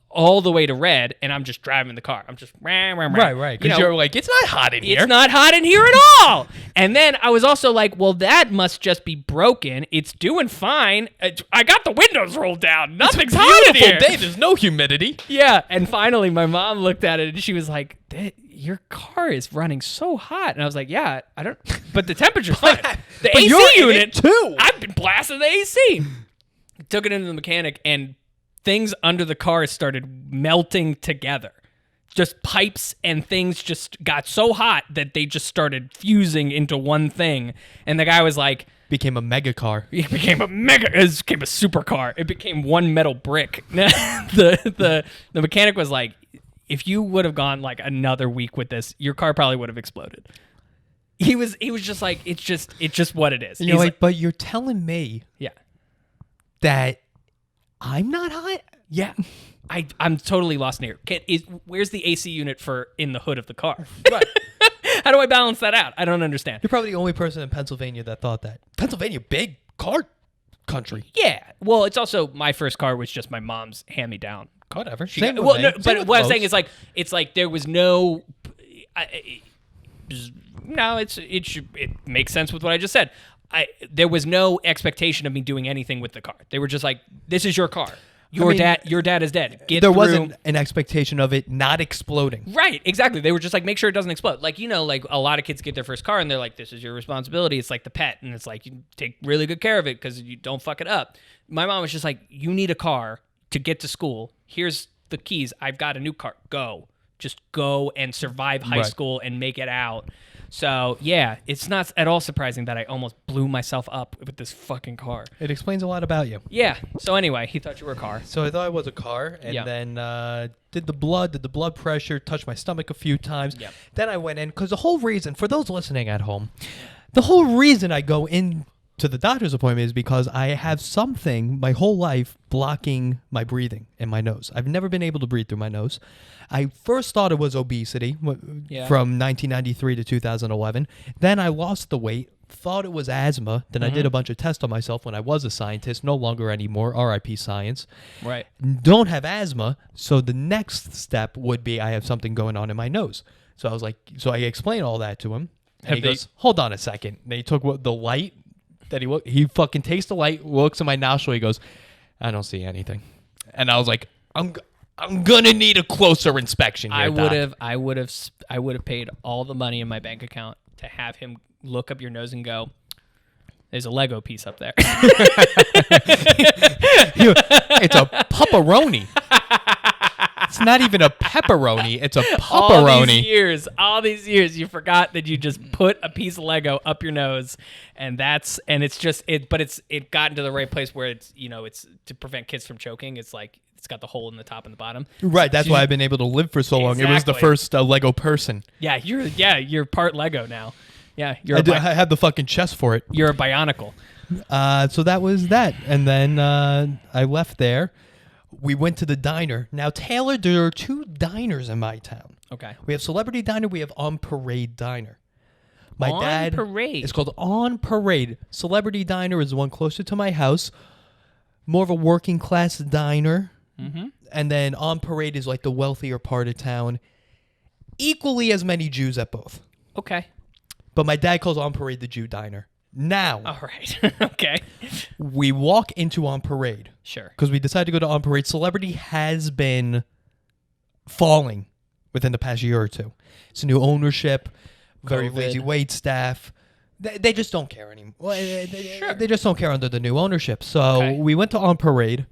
all the way to red, and I'm just driving the car. I'm just Right. You Because know, you're like, it's not hot in here. it's not hot in here at all. And then I was also like, well, that must just be broken. It's doing fine. I got the windows rolled down. Nothing's hot in Beautiful here. day. There's no humidity. Yeah. And finally, my mom looked at it and she was like, your car is running so hot. And I was like, yeah, I don't, but the temperature's fine. The But AC you're in unit, it too. I've been blasting the AC. Took it into the mechanic and things under the car started melting together. Just pipes and things just got so hot that they just started fusing into one thing. And the guy was like, Became a mega car. it became a supercar. It became one metal brick. the mechanic was like, if you would have gone like another week with this, your car probably would have exploded. He was just like, it's just what it is. And you're He's like, but you're telling me yeah. that I'm not hot? Yeah. I'm totally lost in here. Where's the AC unit for in the hood of the car? Right. How do I balance that out? I don't understand. You're probably the only person in Pennsylvania that thought that. Pennsylvania, big car country. Yeah. Well, it's also my first car was just my mom's hand-me-down. Whatever. She Same got- with well, me. no, Same but with what I'm most. saying is it's like there was no. No, it makes sense with what I just said. There was no expectation of me doing anything with the car. They were just like, "This is your car. Your dad is dead. Get there through." wasn't an expectation of it not exploding. Right, exactly. They were just like, make sure it doesn't explode. Like, you know, like a lot of kids get their first car and they're like, this is your responsibility. It's like the pet. And it's like, you take really good care of it because you don't fuck it up. My mom was just like, you need a car to get to school. Here's the keys. I've got a new car. Go. Just go and survive high Right. school and make it out. So, yeah, it's not at all surprising that I almost blew myself up with this fucking car. It explains a lot about you. Yeah. So, anyway, he thought you were a car. So I thought it was a car, and Yeah. then did the blood pressure, touched my stomach a few times. Yep. Then I went in, because the whole reason, for those listening at home, the whole reason I go in to the doctor's appointment is because I have something my whole life blocking my breathing in my nose. I've never been able to breathe through my nose. I first thought it was obesity from 1993 to 2011. Then I lost the weight, thought it was asthma. Then I did a bunch of tests on myself when I was a scientist, no longer anymore, RIP science. Right. Don't have asthma, so the next step would be I have something going on in my nose. So I was like, so I explained all that to him. And he goes, hold on a second. And he took the light that he fucking takes the light, looks at my nostril, he goes, I don't see anything. And I was like, I'm gonna need a closer inspection here, I would have paid all the money in my bank account to have him look up your nose and go, there's a Lego piece up there. It's a pepperoni. It's not even a pepperoni. It's a pepperoni. All these years, you forgot that you just put a piece of Lego up your nose, and it's just it. But it got into the right place where it's to prevent kids from choking. It's like it's got the hole in the top and the bottom. Right. That's why I've been able to live for so long. Exactly. It was the first Lego person. Yeah. You're part Lego now. Yeah. I had the fucking chest for it. You're a bionicle. So that was that, and then I left there. We went to the diner. Now, Taylor, there are 2 diners in my town. Okay. We have Celebrity Diner. We have On Parade Diner. On Parade? It's called On Parade. Celebrity Diner is the one closer to my house. More of a working class diner. Mm-hmm. And then On Parade is like the wealthier part of town. Equally as many Jews at both. Okay. But my dad calls On Parade the Jew Diner. Now, all right. Okay. We walk into On Parade. Sure. Because we decided to go to On Parade. Celebrity has been falling within the past year or two. It's a new ownership, very lazy wait staff. They just don't care anymore. Sure. They just don't care under the new ownership. So we went to On Parade,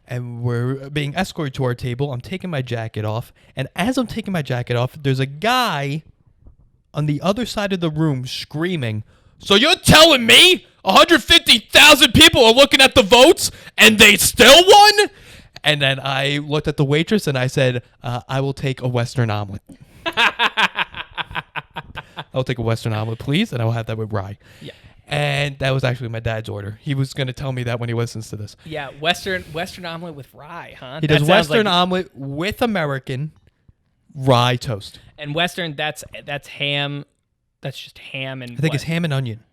and we're being escorted to our table. I'm taking my jacket off. And as I'm taking my jacket off, there's a guy on the other side of the room screaming, so you're telling me 150,000 people are looking at the votes and they still won? And then I looked at the waitress and I said, I will take a Western omelet. I'll take a Western omelet, please, and I will have that with rye. Yeah. And that was actually my dad's order. He was going to tell me that when he listens to this. Yeah, Western omelet with rye, huh? He does Western omelet with American rye toast. And Western, that's ham. That's just ham and I think it's ham and onion.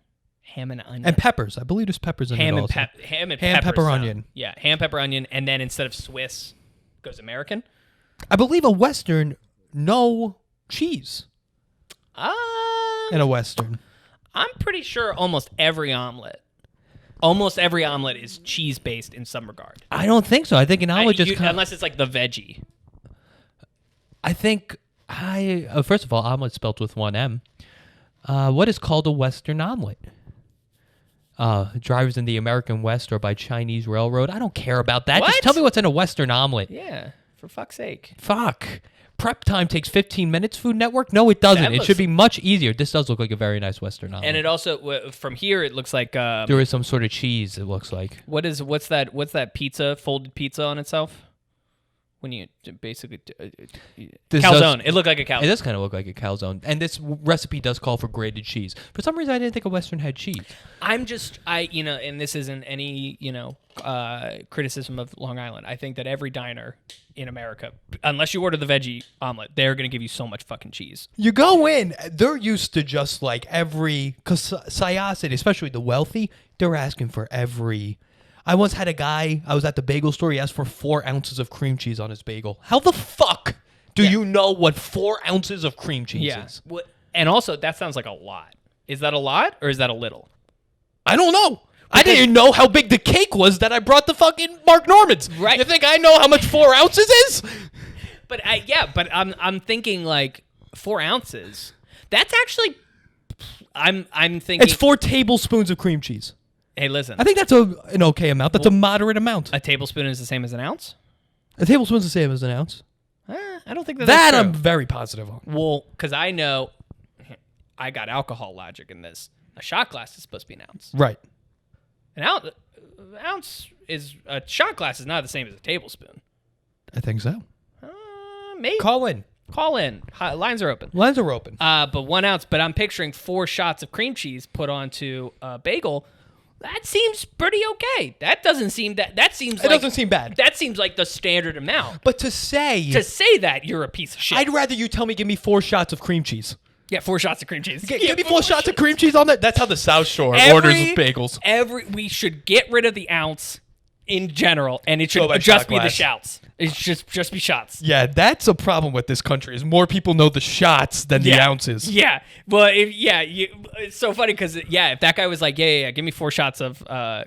Ham and onion. And peppers. I believe there's peppers in it also. Ham, pepper, onion. Yeah, ham, pepper, onion. And then instead of Swiss, goes American. I believe a Western, no cheese. In a Western. I'm pretty sure almost every omelet is cheese-based in some regard. I don't think so. I think an omelet unless it's like the veggie. I think first of all, omelet spelled with one M. What is called a Western omelet? Drivers in the American West or by Chinese Railroad. I don't care about that. What? Just tell me what's in a Western omelet. Yeah, for fuck's sake. Fuck. Prep time takes 15 minutes, Food Network? No, it doesn't. It should be much easier. This does look like a very nice Western omelet. And it also, from here, it looks like... there is some sort of cheese, it looks like. What's that pizza, folded pizza on itself? When you basically... calzone. It looked like a calzone. It does kind of look like a calzone. And this recipe does call for grated cheese. For some reason, I didn't think a Western had cheese. And this isn't any, criticism of Long Island. I think that every diner in America, unless you order the veggie omelet, they're going to give you so much fucking cheese. You go in, they're used to just like because Syosset, especially the wealthy, they're asking for every... I once had a guy, I was at the bagel store, he asked for 4 ounces of cream cheese on his bagel. How the fuck do you know what 4 ounces of cream cheese is? And also, that sounds like a lot. Is that a lot or is that a little? I don't know. I didn't even know how big the cake was that I brought to fucking Mark Norman's. Right. You think I know how much 4 ounces is? But I'm thinking like 4 ounces. That's actually, I'm thinking. It's 4 tablespoons of cream cheese. Hey, listen. I think that's an okay amount. That's a moderate amount. A tablespoon is the same as an ounce? A tablespoon's the same as an ounce. I don't think that's true. I'm very positive on. Well, because I know I got alcohol logic in this. A shot glass is supposed to be an ounce. Right. A shot glass is not the same as a tablespoon. I think so. Maybe. Call in. Lines are open. But 1 ounce. But I'm picturing 4 shots of cream cheese put onto a bagel. that seems pretty okay. That doesn't seem that seems It doesn't seem bad. That seems like the standard amount. But to say that, you're a piece of shit. I'd rather you tell me give me 4 shots of cream cheese. Yeah, 4 shots of cream cheese. Give me 4 shots of cream cheese on that. That's how the South Shore orders bagels. We should get rid of the ounce in general, and it should by just shot be the glass. shots. It should just be shots. Yeah, that's a problem with this country. Is more people know the shots than the ounces. Yeah. Well, it's so funny because if that guy was like, yeah, give me 4 shots of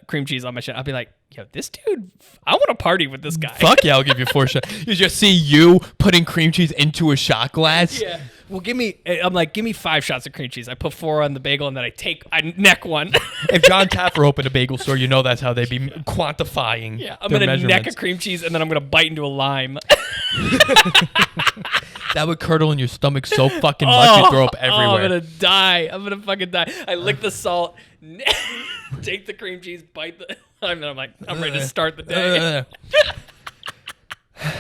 cream cheese on my shit, I'd be like, yo, this dude, I want to party with this guy. Fuck yeah, I'll give you 4 shots. You just see you putting cream cheese into a shot glass. Yeah. Well, give me 5 shots of cream cheese. I put 4 on the bagel and then I neck one. If John Taffer opened a bagel store, you know that's how they be quantifying. Yeah, I'm their gonna neck a measurements. cream cheese and then I'm gonna bite into a lime. That would curdle in your stomach so fucking much you'd throw up everywhere. I'm gonna die. I'm gonna fucking die. I lick the salt, take the cream cheese, bite the lime, and I'm like, I'm ready to start the day.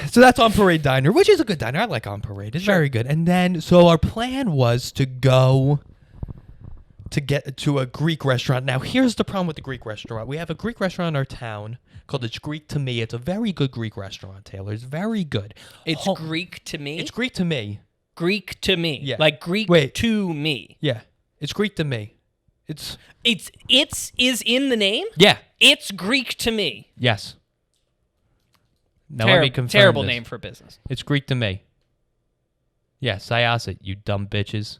So that's On Parade Diner, which is a good diner. I like On Parade. It's very good. And then, so our plan was to go to get to a Greek restaurant. Now, here's the problem with the Greek restaurant. We have a Greek restaurant in our town called It's Greek to Me. It's a very good Greek restaurant, Taylor. It's very good. It's Greek to me? It's Greek to me. Greek to me. Yeah. Like Greek to me. Yeah. It's Greek to me. It's is in the name? Yeah. It's Greek to me. Yes. Now let me confirm terrible this. name for a business. It's Greek to me. Yeah, Syosset, you dumb bitches.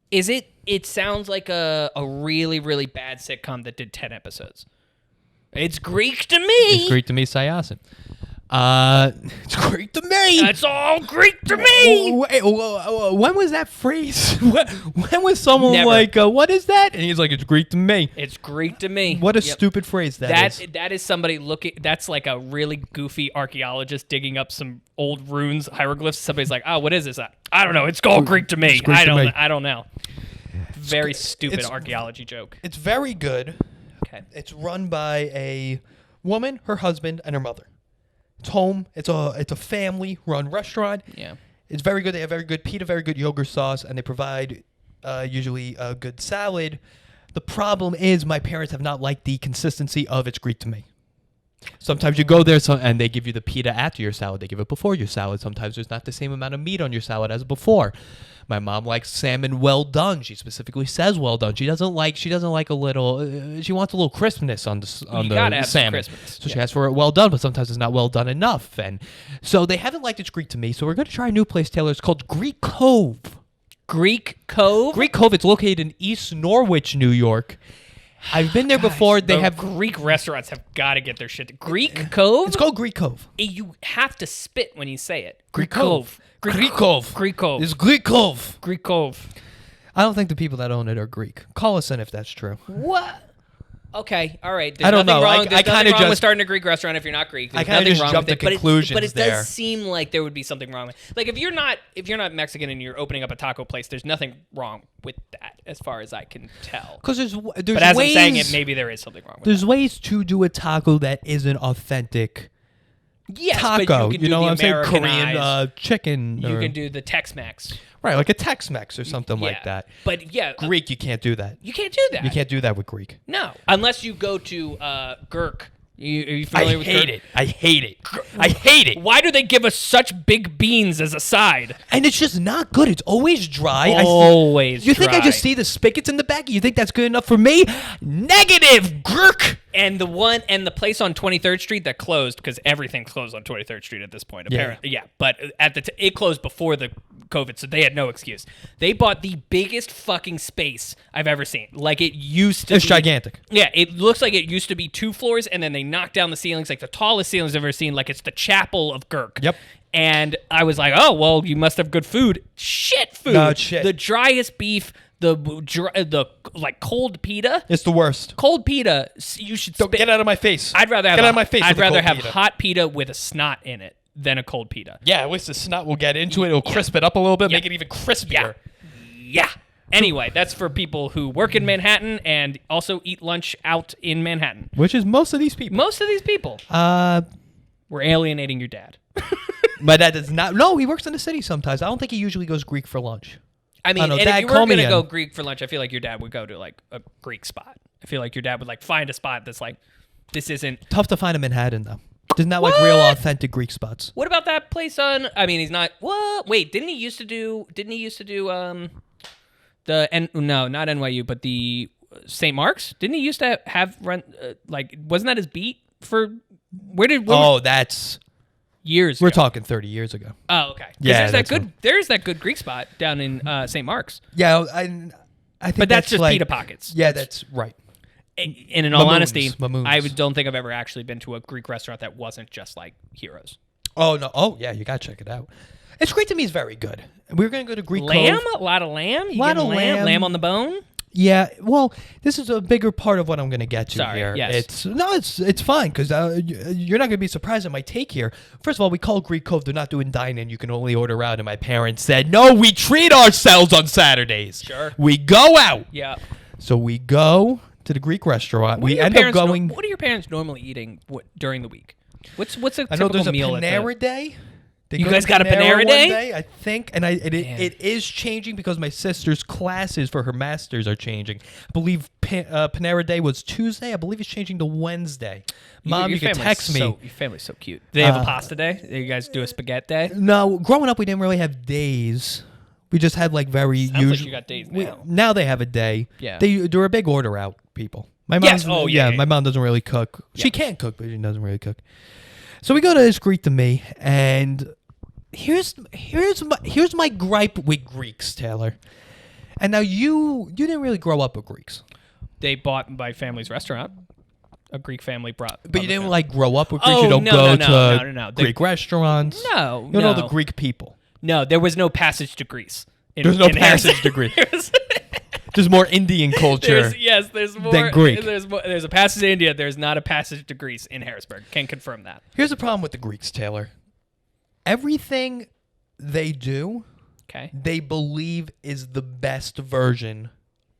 Is it? It sounds like a really, really bad sitcom that did 10 episodes. It's Greek to me. It's Greek to me, Syosset. It's Greek to me. That's all Greek to me. Wait, when was that phrase? When was someone Never. like, what is that? And he's like, it's Greek to me. It's Greek to me. What a stupid phrase that is. That is somebody looking. That's like a really goofy archaeologist digging up some old runes, hieroglyphs. Somebody's like, "Oh, what is this?" I don't know. It's called Greek to me. Greek to me. I don't know. Very stupid archaeology joke. It's very good. Okay. It's run by a woman, her husband, and her mother. It's home. It's a family-run restaurant. Yeah. It's very good. They have very good pita, very good yogurt sauce, and they provide usually a good salad. The problem is my parents have not liked the consistency of It's Greek to me. Sometimes you go there and they give you the pita after your salad. They give it before your salad. Sometimes there's not the same amount of meat on your salad as before. My mom likes salmon well done. She specifically says well done. She doesn't like a little. She wants a little crispness on the have salmon. some She asks for it well done, but sometimes it's not well done enough. And so they haven't liked It's Greek to me. So we're going to try a new place, Taylor. It's called Greek Cove. Greek Cove. Greek Cove. It's located in East Norwich, New York. I've been there before. They have Greek restaurants have got to get their shit. Greek Cove. It's called Greek Cove. You have to spit when you say it. Greek Cove. Greek Cove. Greek Cove. It's Greek Cove. Greek Cove. I don't think the people that own it are Greek. Call us in if that's true. What? Okay, all right. I don't know. There's I kind of wrong with just starting a Greek restaurant if you're not Greek. There's I kind of nothing just wrong jumped with to it, conclusions but it there. does seem like there would be something wrong with it. Like if you're not Mexican and you're opening up a taco place, there's nothing wrong with that as far as I can tell. Because there's But as ways, I'm saying it, maybe there is something wrong with there's ways to do a taco that isn't authentic it. Yes, taco. but you can do know the what I'm saying? Korean Americanized. chicken. You or- can do the Tex-Mex. right, like a Tex-Mex or something like that. But yeah, Greek, you can't do that. you can't do that. You can't do that with Greek. No, unless you go to Gurk. Are you I familiar with hate Gurk? it. I hate it. I hate it. Why do they give us such big beans as a side? And it's just not good. It's always dry. Always You think I dry. just see the spigots in the back? You think that's good enough for me? Negative, Gurk. And the place on 23rd Street that closed because everything closed on 23rd Street at this point. Apparently, yeah. But it closed before the COVID, so they had no excuse. They bought the biggest fucking space I've ever seen. Like it used to. It's be, gigantic. Yeah, it looks like it used to be 2 floors, and then they knocked down the ceilings, like the tallest ceilings I've ever seen. Like it's the chapel of Gurk. Yep. And I was like, oh well, you must have good food. Shit food. No, it's shit. The driest beef. The like cold pita. It's the worst. Cold pita. You should Don't get out of my face. I'd rather have get out of my face. I'd with the rather cold have pita. hot pita with a snot in it than a cold pita. Yeah, at least the snot will get into it. It'll crisp it up a little bit, make it even crispier. Yeah. Anyway, that's for people who work in Manhattan and also eat lunch out in Manhattan. Which is most of these people. Most of these people. We're alienating your dad. My dad does not. No, he works in the city sometimes. I don't think he usually goes Greek for lunch. I mean, know, and Dad, if you were call me going to in. go Greek for lunch, I feel like your dad would go to like a Greek spot. I feel like your dad would like find a spot that's like, this isn't. Tough to find in Manhattan though. There's not like real authentic Greek spots. What about that place on? I mean, he's not. What? Wait, didn't he used to do? No, not NYU, but the St. Mark's. Didn't he used to have run? Like, wasn't that his beat for? That's years. We're ago? talking 30 years ago. Oh, okay. Yeah, There's that good Greek spot down in St. Mark's. Yeah, I think. But that's just like, pita pockets. Yeah, that's right. And in all honesty, Mamoons. I don't think I've ever actually been to a Greek restaurant that wasn't just like Heroes. Oh no! Oh yeah, you gotta check it out. It's Greek to me is very good. We're gonna go to Greek Lamb, Cove. a lot of lamb. You Lot getting of lamb. lamb on the bone. Yeah, well, this is a bigger part of what I'm going to get to Sorry, here. yes. It's fine because you're not going to be surprised at my take here. First of all, we call Greek Cove. They're not doing dine-in. You can only order out. And my parents said, no, we treat ourselves on Saturdays. Sure. We go out. Yeah. So we go to the Greek restaurant. What We are end your up parents going. What are your parents normally eating during the week? What's a I know typical there's a meal Panera Day. They You go guys to got a Panera one Day? I think, and it is changing because my sister's classes for her masters are changing. I believe Panera Day was Tuesday. I believe it's changing to Wednesday. Mom, you can text me. Your family's so cute. Do they have a pasta day? Do you guys do a spaghetti day? No, growing up, we didn't really have days. We just had like very Sounds like you got days now. Now they have a day. Yeah. They're a big order out people. My mom. Yes. Oh, yeah. My mom doesn't really cook. Yeah. She can cook, but she doesn't really cook. So we go to this Greek to me, and here's my gripe with Greeks, Taylor. And now you didn't really grow up with Greeks. They bought my family's restaurant. A Greek family brought. But you didn't like grow up with Greeks. Oh, You don't no, go no, to no. Greek restaurants. No, You don't know the no. Greek people. No, there was no passage to Greece. There's no passage to Greece. There's more Indian culture. There's more than Greek. There's a passage to India. There's not a passage to Greece in Harrisburg. Can confirm that. Here's the problem with the Greeks, Taylor. Everything they do, Okay. they believe is the best version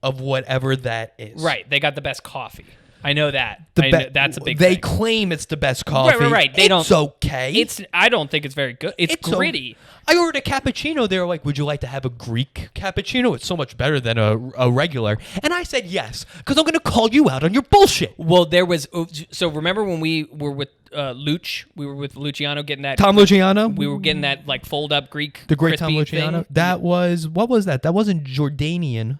of whatever that is. Right. They got the best coffee. I know that. That's a big They thing. claim it's the best coffee. Right. It's okay. I don't think it's very good. It's gritty. I ordered a cappuccino. They were like, would you like to have a Greek cappuccino? It's so much better than a regular. And I said yes, because I'm going to call you out on your bullshit. Well, there was. So remember when we were with Luch? We were with Luciano getting that. Tom Luciano? We were getting that like fold up Greek. The great Tom crispy Luciano? thing. What was that? That wasn't Jordanian.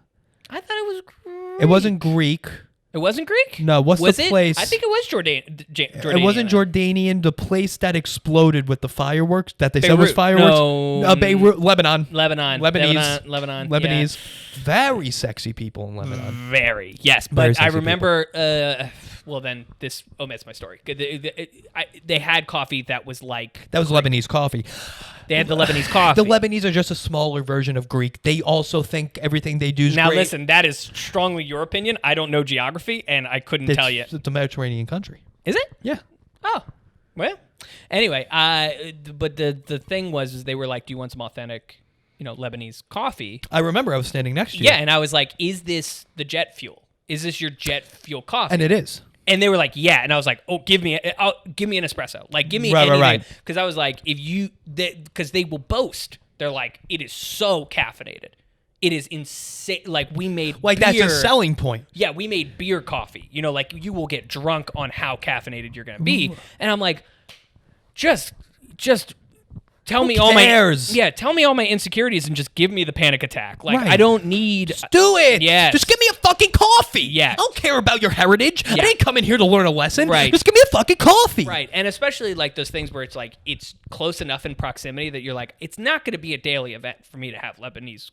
I thought it was Greek. It wasn't Greek. It wasn't Greek? No, what's was the it? place? I think it was Jordanian. It wasn't Jordanian. The place that exploded with the fireworks that they said was Beirut. fireworks. No. Beirut, Lebanon. Lebanese. Lebanese. Very sexy people in Lebanon. Very. Yes. Very But I sexy remember, well, then this omits my story. They had coffee that was like. That was Lebanese coffee. They had the Lebanese coffee. The Lebanese are just a smaller version of Greek. They also think everything they do is Now, great. listen, that is strongly your opinion. I don't know geography, and I couldn't tell you. It's a Mediterranean country. Is it? Yeah. Oh, well. Anyway, but the thing was, is they were like, "Do you want some authentic, Lebanese coffee?" I remember I was standing next to you. Yeah, and I was like, "Is this the jet fuel? Is this your jet fuel coffee?" And it is. And they were like, "Yeah," and I was like, "Oh, give me an espresso. Like, give me Right, anything." right. Because I was like, because they will boast. They're like, it is so caffeinated. It is insane. Like we made Like beer. that's a selling point. Yeah, we made beer coffee. Like you will get drunk on how caffeinated you're gonna be. And I'm like, just tell me all cares? tell me all my insecurities and just give me the panic attack. Like Right. I don't need. Do it. Yes. Just give me a fucking coffee. Yes. I don't care about your heritage. Yeah. I didn't come in here to learn a lesson. Right. Just give me a fucking coffee. Right, and especially like those things where it's like it's close enough in proximity that you're like, it's not going to be a daily event for me to have Lebanese.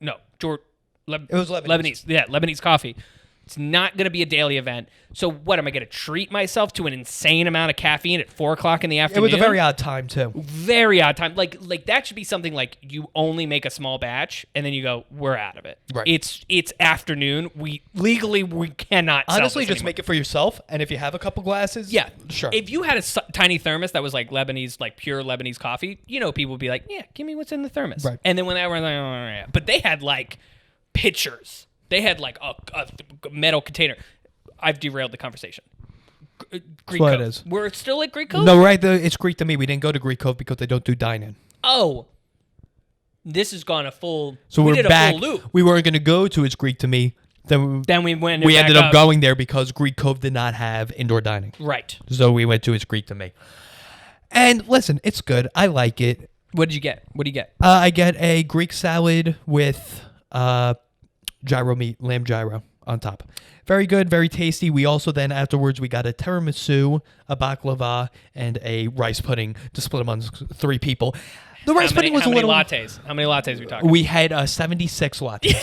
No, It was Lebanese. Lebanese, yeah, Lebanese coffee. It's not going to be a daily event. So what am I going to treat myself to an insane amount of caffeine at 4:00 in the It afternoon? was a very odd time too. very odd time. Like that should be something like you only make a small batch and then you go, we're out of it. Right. It's afternoon. We legally cannot. sell Honestly, this just anymore. make it for yourself, and if you have a couple glasses, Yeah, sure. If you had a tiny thermos that was like Lebanese, like pure Lebanese coffee, people would be like, "Yeah, give me what's in the thermos." Right. And then when they were like, "Oh, yeah." But they had like pitchers. They had like a metal container. I've derailed the conversation. Greek what Cove. it is. We're still at Greek Cove. No, right? It's Greek to me. We didn't go to Greek Cove because they don't do dine-in. Oh, this has gone a full. So we we're did back. a full loop. We weren't going to go to It's Greek to me Then we went. we back ended up going there because Greek Cove did not have indoor dining. Right. So we went to It's Greek to Me. And listen, it's good. I like it. What did you get? What do you get? I get a Greek salad with gyro meat, lamb gyro on top. Very good, very tasty. We also then afterwards we got a tiramisu, a baklava, and a rice pudding to split among 3 people. The rice pudding was a little. Lattes? How many lattes are we talking? We had 76 lattes.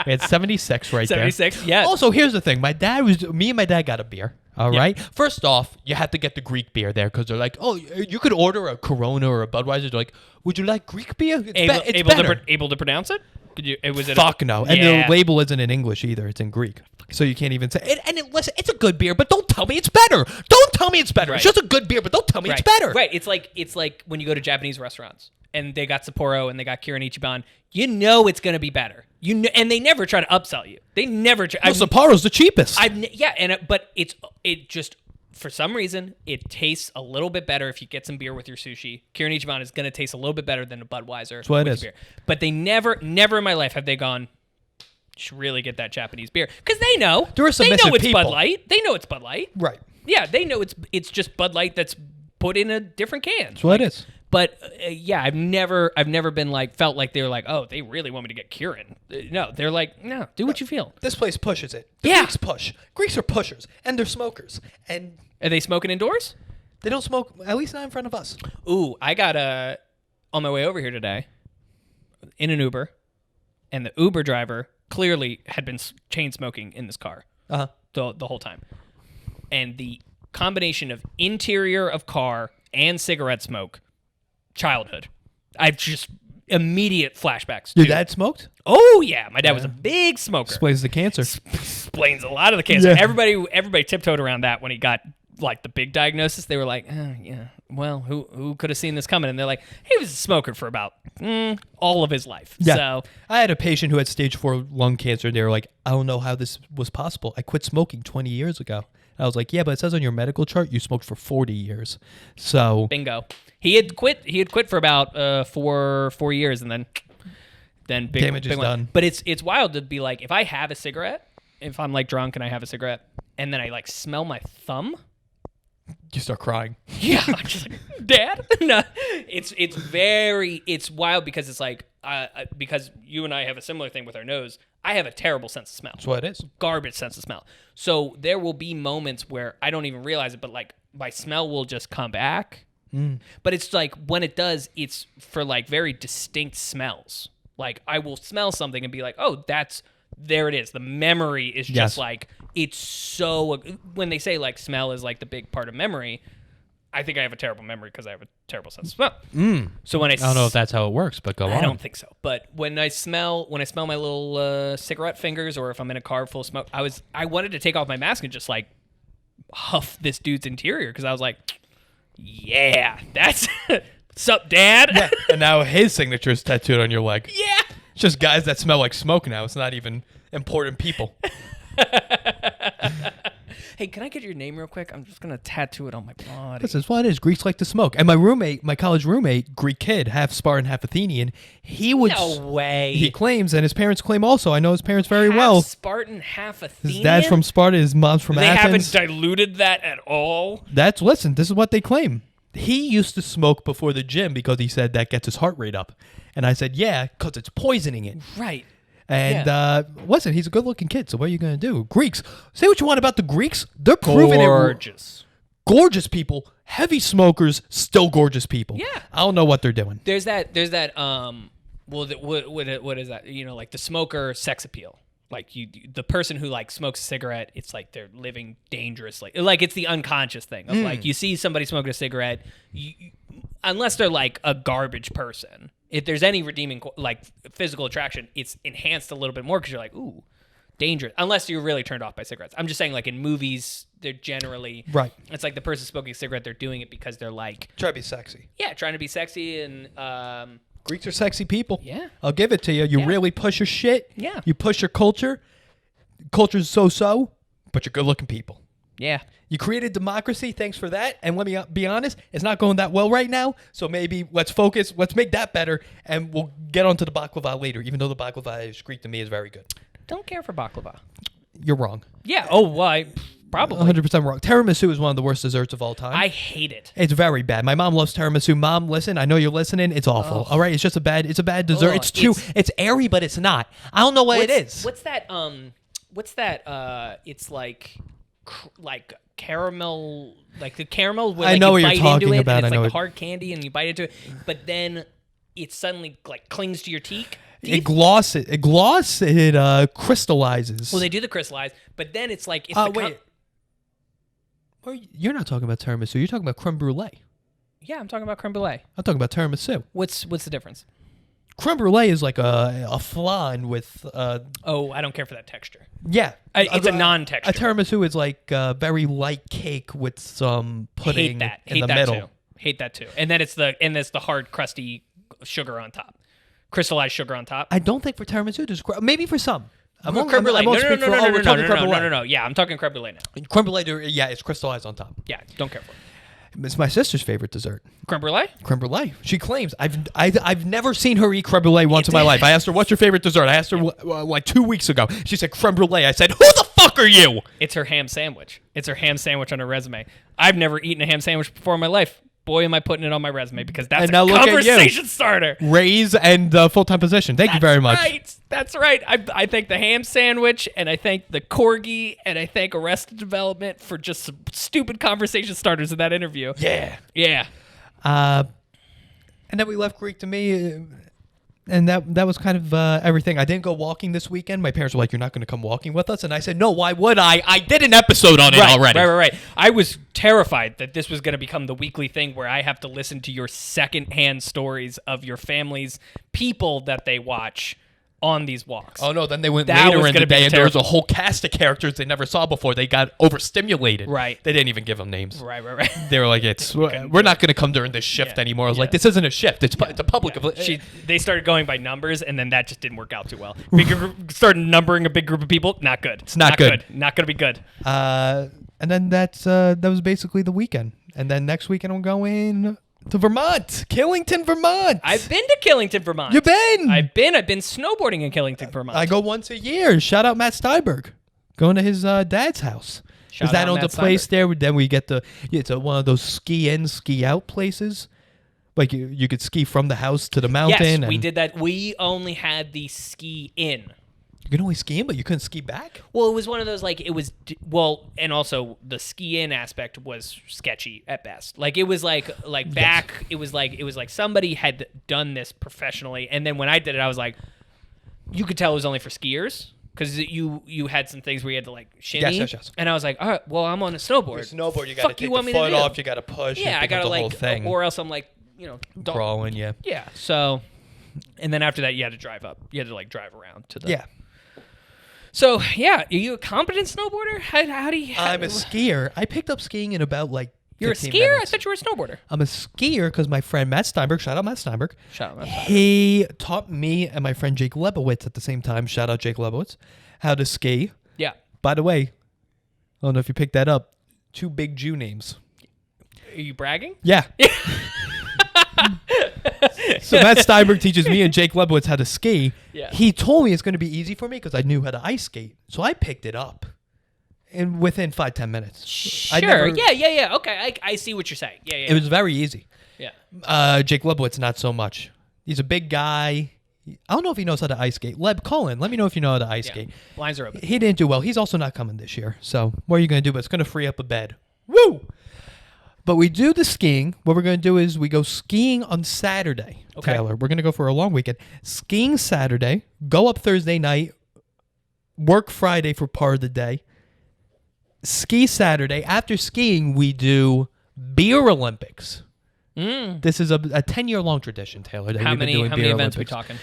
We had 76 right 76, there. yes. Also, here's the thing. Me and my dad got a beer. All right. First off, you have to get the Greek beer there because they're like, oh, you could order a Corona or a Budweiser. They're like, would you like Greek beer? It's better. Able to pronounce it? Fuck no. And the label isn't in English either. It's in Greek. So you can't even say it. Listen, it's a good beer, but don't tell me it's better. Don't tell me it's better. Right. It's just a good beer, but don't tell me it's better. Right. It's like when you go to Japanese restaurants and they got Sapporo and they got Kirin Ichiban. You know it's going to be better. And they never try to upsell you. They never try. Well, Sapporo's the cheapest. But it just for some reason it tastes a little bit better if you get some beer with your sushi. Kirin Ichiban is going to taste a little bit better than a Budweiser. That's what it is. Beer. But they never in my life have they gone, you should really get that Japanese beer because they know. There are some they know it's people. Bud Light. They know it's Bud Light. Right. Yeah, they know it's just Bud Light that's put in a different can. That's what it is. But I've never been felt like they were like, oh, they really want me to get Kirin. No, they're like, no, do what you feel. This place pushes it. The Greeks push. Greeks are pushers, and they're smokers. And are they smoking indoors? They don't smoke, at least not in front of us. Ooh, I got on my way over here today in an Uber, and the Uber driver clearly had been chain smoking in this car the whole time. And the combination of interior of car and cigarette smoke, childhood. I've just immediate flashbacks. Your dad smoked? Oh yeah, my dad was a big smoker. Explains the cancer. Explains a lot of the cancer. Yeah. Everybody tiptoed around that when he got the big diagnosis. They were like, yeah, well, who could have seen this coming? And they're like, he was a smoker for about all of his life. Yeah. So I had a patient who had stage 4 lung cancer. And they were like, I don't know how this was possible. I quit smoking 20 years ago. I was like, yeah, but it says on your medical chart you smoked for 40 years. So bingo. He had quit for about 4 years, and then big damage is done. But it's wild to be like, if I have a cigarette, if I'm drunk and I have a cigarette, and then I smell my thumb, you start crying. Yeah, I'm just like, Dad. No, it's wild because it's because you and I have a similar thing with our nose. I have a terrible sense of smell. That's what it is. Garbage sense of smell. So there will be moments where I don't even realize it, but my smell will just come back. But it's when it does, it's for very distinct smells. I will smell something and be like, oh, there it is. The memory is just it's so, when they say smell is the big part of memory, I think I have a terrible memory because I have a terrible sense of smell. So when I don't know if that's how it works, but go on. I don't think so. But when I smell my little cigarette fingers, or if I'm in a car full of smoke, I wanted to take off my mask and just huff this dude's interior because I was like, yeah, that's what's up, Dad. Yeah. And now his signature is tattooed on your leg. Yeah. It's just guys that smell like smoke now. It's not even important people. Hey, can I get your name real quick? I'm just going to tattoo it on my body. This is what it is. Greeks like to smoke. And my college roommate, Greek kid, half Spartan, half Athenian, he would... No way. He claims, and his parents claim also. I know his parents very half well. Spartan, half Athenian? His dad's from Sparta, his mom's from Athens. They haven't diluted that at all? Listen, this is what they claim. He used to smoke before the gym because he said that gets his heart rate up. And I said, yeah, because it's poisoning it. Right. And listen, he's a good-looking kid, so what are you going to do? Greeks, say what you want about the Greeks. They're proving gorgeous. Gorgeous people, heavy smokers, still gorgeous people. Yeah. I don't know what they're doing. There's that what is that? The smoker sex appeal. The person who smokes a cigarette, it's they're living dangerously. It's the unconscious thing of you see somebody smoking a cigarette, unless they're a garbage person. If there's any redeeming physical attraction, it's enhanced a little bit more because you're ooh, dangerous. Unless you're really turned off by cigarettes. I'm just saying in movies, they're generally right. It's the person smoking a cigarette, they're doing it because they're trying to be sexy. Yeah, trying to be sexy and Greeks are sexy people. Yeah. I'll give it to you. You really push your shit. Yeah. You push your culture. Culture's so-so, but you're good-looking people. Yeah. You created democracy. Thanks for that. And let me be honest, it's not going that well right now. So maybe let's focus. Let's make that better, and we'll get onto the baklava later. Even though the baklava Greek to me is very good. Don't care for baklava. You're wrong. Yeah. Oh, why? Probably. 100% wrong. Tiramisu is one of the worst desserts of all time. I hate it. It's very bad. My mom loves tiramisu. Mom, listen, I know you're listening. It's awful. All right, it's just a bad dessert. Ugh, It's airy, but it's not. I don't know what it is. What's that? It's like caramel, like the caramel. Where, I like, know you what you're bite talking into it, about. And it's I know like it. hard candy, and you bite into it, but then it suddenly like clings to your teeth. It crystallizes. Well, they do the crystallize, but then it's like it's wait. Well, you're not talking about tiramisu. You're talking about creme brulee. Yeah, I'm talking about creme brulee. I'm talking about tiramisu. What's the difference? Creme brulee is like a flan with. Oh, I don't care for that texture. Yeah, It's a non-texture. A tiramisu is like a very light cake with some pudding in the middle. Too. Hate that too. And then it's the hard, crusty sugar on top, crystallized sugar on top. I don't think for tiramisu there's maybe for some. I'm on creme brulee. No. Yeah, I'm talking creme brulee now. Creme brulee, yeah, it's crystallized on top. Yeah, don't care for it. It's my sister's favorite dessert. Creme brulee? Creme brulee. She claims I've never seen her eat creme brulee once in my life. I asked her, "What's your favorite dessert?" I asked her like 2 weeks ago. She said creme brulee. I said, "Who the fuck are you?" It's her ham sandwich. It's her ham sandwich on her resume. I've never eaten a ham sandwich before in my life. Boy, am I putting it on my resume because that's a conversation starter. Raise and full-time position. Thank you very much. Right. That's right. I thank the ham sandwich, and I thank the corgi, and I thank Arrested Development for just some stupid conversation starters in that interview. Yeah. Yeah. And then we left Greek to me, and that was kind of everything. I didn't go walking this weekend. My parents were like, "You're not going to come walking with us?" And I said, "No, why would I? I did an episode on it already." Right. I was terrified that this was going to become the weekly thing where I have to listen to your secondhand stories of your family's people that they watch on these walks. Oh no! Then they went That was later in gonna the be day, and there was a terrible. whole cast of characters they never saw before. They got overstimulated. Right. They didn't even give them names. Right. They were like, we're not going to come during this shift anymore." I was like, "This isn't a shift. It's a public." They started going by numbers, and then that just didn't work out too well. Started numbering a big group of people. Not good. It's not good. Not going to be good. And then that was basically the weekend. And then next weekend I'm going to Vermont, Killington, Vermont. I've been to Killington, Vermont. You've been? I've been snowboarding in Killington, Vermont. I go once a year. Shout out Matt Steinberg. Going to his dad's house. Shout Is that out on the Matt place there? Then we get it's one of those ski in, ski out places. Like you could ski from the house to the mountain. Yes, we did that. We only had the ski in. You can only ski in, but you couldn't ski back? Well, it was one of those, like, and also the ski in aspect was sketchy at best. Like, it was like back, it was like somebody had done this professionally, and then when I did it, I was like, you could tell it was only for skiers, because you had some things where you had to, like, shimmy. Yes. And I was like, all right, well, I'm on a snowboard. You got to take the foot off, you got to push. Yeah, I got to, like, thing. or else I'm like, crawling, yeah. Yeah, so, and then after that, you had to drive up. You had to, like, drive around to the... Yeah. So, yeah, are you a competent snowboarder? How do you... I'm a skier. I picked up skiing in about, like, You're a 15 skier? minutes. I thought you were a snowboarder. I'm a skier because my friend Matt Steinberg, shout out Matt Steinberg. Shout out. He taught me and my friend Jake Lebowitz at the same time, shout out Jake Lebowitz, how to ski. Yeah. By the way, I don't know if you picked that up, 2 big Jew names. Are you bragging? Yeah. So Matt Steinberg teaches me and Jake Lebowitz how to ski. Yeah. He told me it's going to be easy for me because I knew how to ice skate. So I picked it up and within 5-10 minutes. Sure. Yeah. Okay, I see what you're saying. Yeah. It was very easy. Yeah. Jake Lebowitz, not so much. He's a big guy. I don't know if he knows how to ice skate. Colin, let me know if you know how to ice skate. Lines are open. He didn't do well. He's also not coming this year. So what are you going to do? But it's going to free up a bed. Woo! But we do the skiing. What we're going to do is we go skiing on Saturday, Okay. Taylor. We're going to go for a long weekend. Skiing Saturday, go up Thursday night, work Friday for part of the day, ski Saturday. After skiing, we do Beer Olympics. This is a 10-year-long tradition, Taylor. That How we've been many doing Beer events are we Olympics. talking?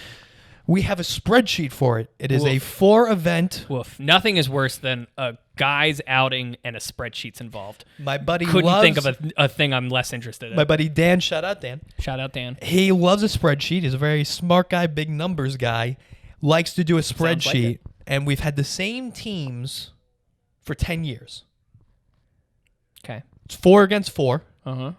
We have a spreadsheet for it. It is a Woof. 4-event. Woof. Nothing is worse than a guy's outing and a spreadsheet's involved. My buddy Couldn't think of a thing I'm less interested in. My buddy Dan, shout out Dan. Shout out Dan. He loves a spreadsheet. He's a very smart guy, big numbers guy. Likes to do a spreadsheet. like it. And we've had the same teams for 10 years. Okay. It's 4 against 4. Uh-huh.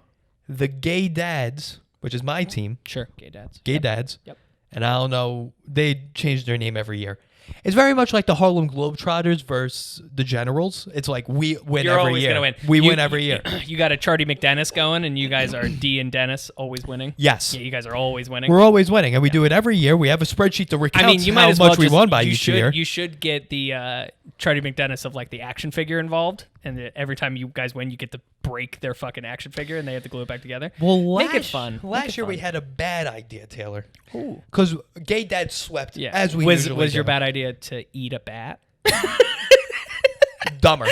The Gay Dads, which is my team, Sure. Gay dads. Gay Dads, Yep. and I don't know, they change their name every year. It's very much like the Harlem Globetrotters versus the Generals. It's like we win You're every always year. gonna win. We win every year. You got a Charlie McDennis going, and you guys are D and Dennis always winning. Yes. Yeah, you guys are always winning. We're always winning, and we do it every year. We have a spreadsheet to recount I mean, you might how as well much we just- won by you each should, year. You should get the Charlie McDennis of like the action figure involved, and every time you guys win, you get to break their fucking action figure, and they have to glue it back together. Well, Make it fun. Last Make it year we fun. had a bad idea, Taylor, Ooh. because Gay Dad swept Yeah. as we was usually was your do. bad idea to eat a bat? Dumber.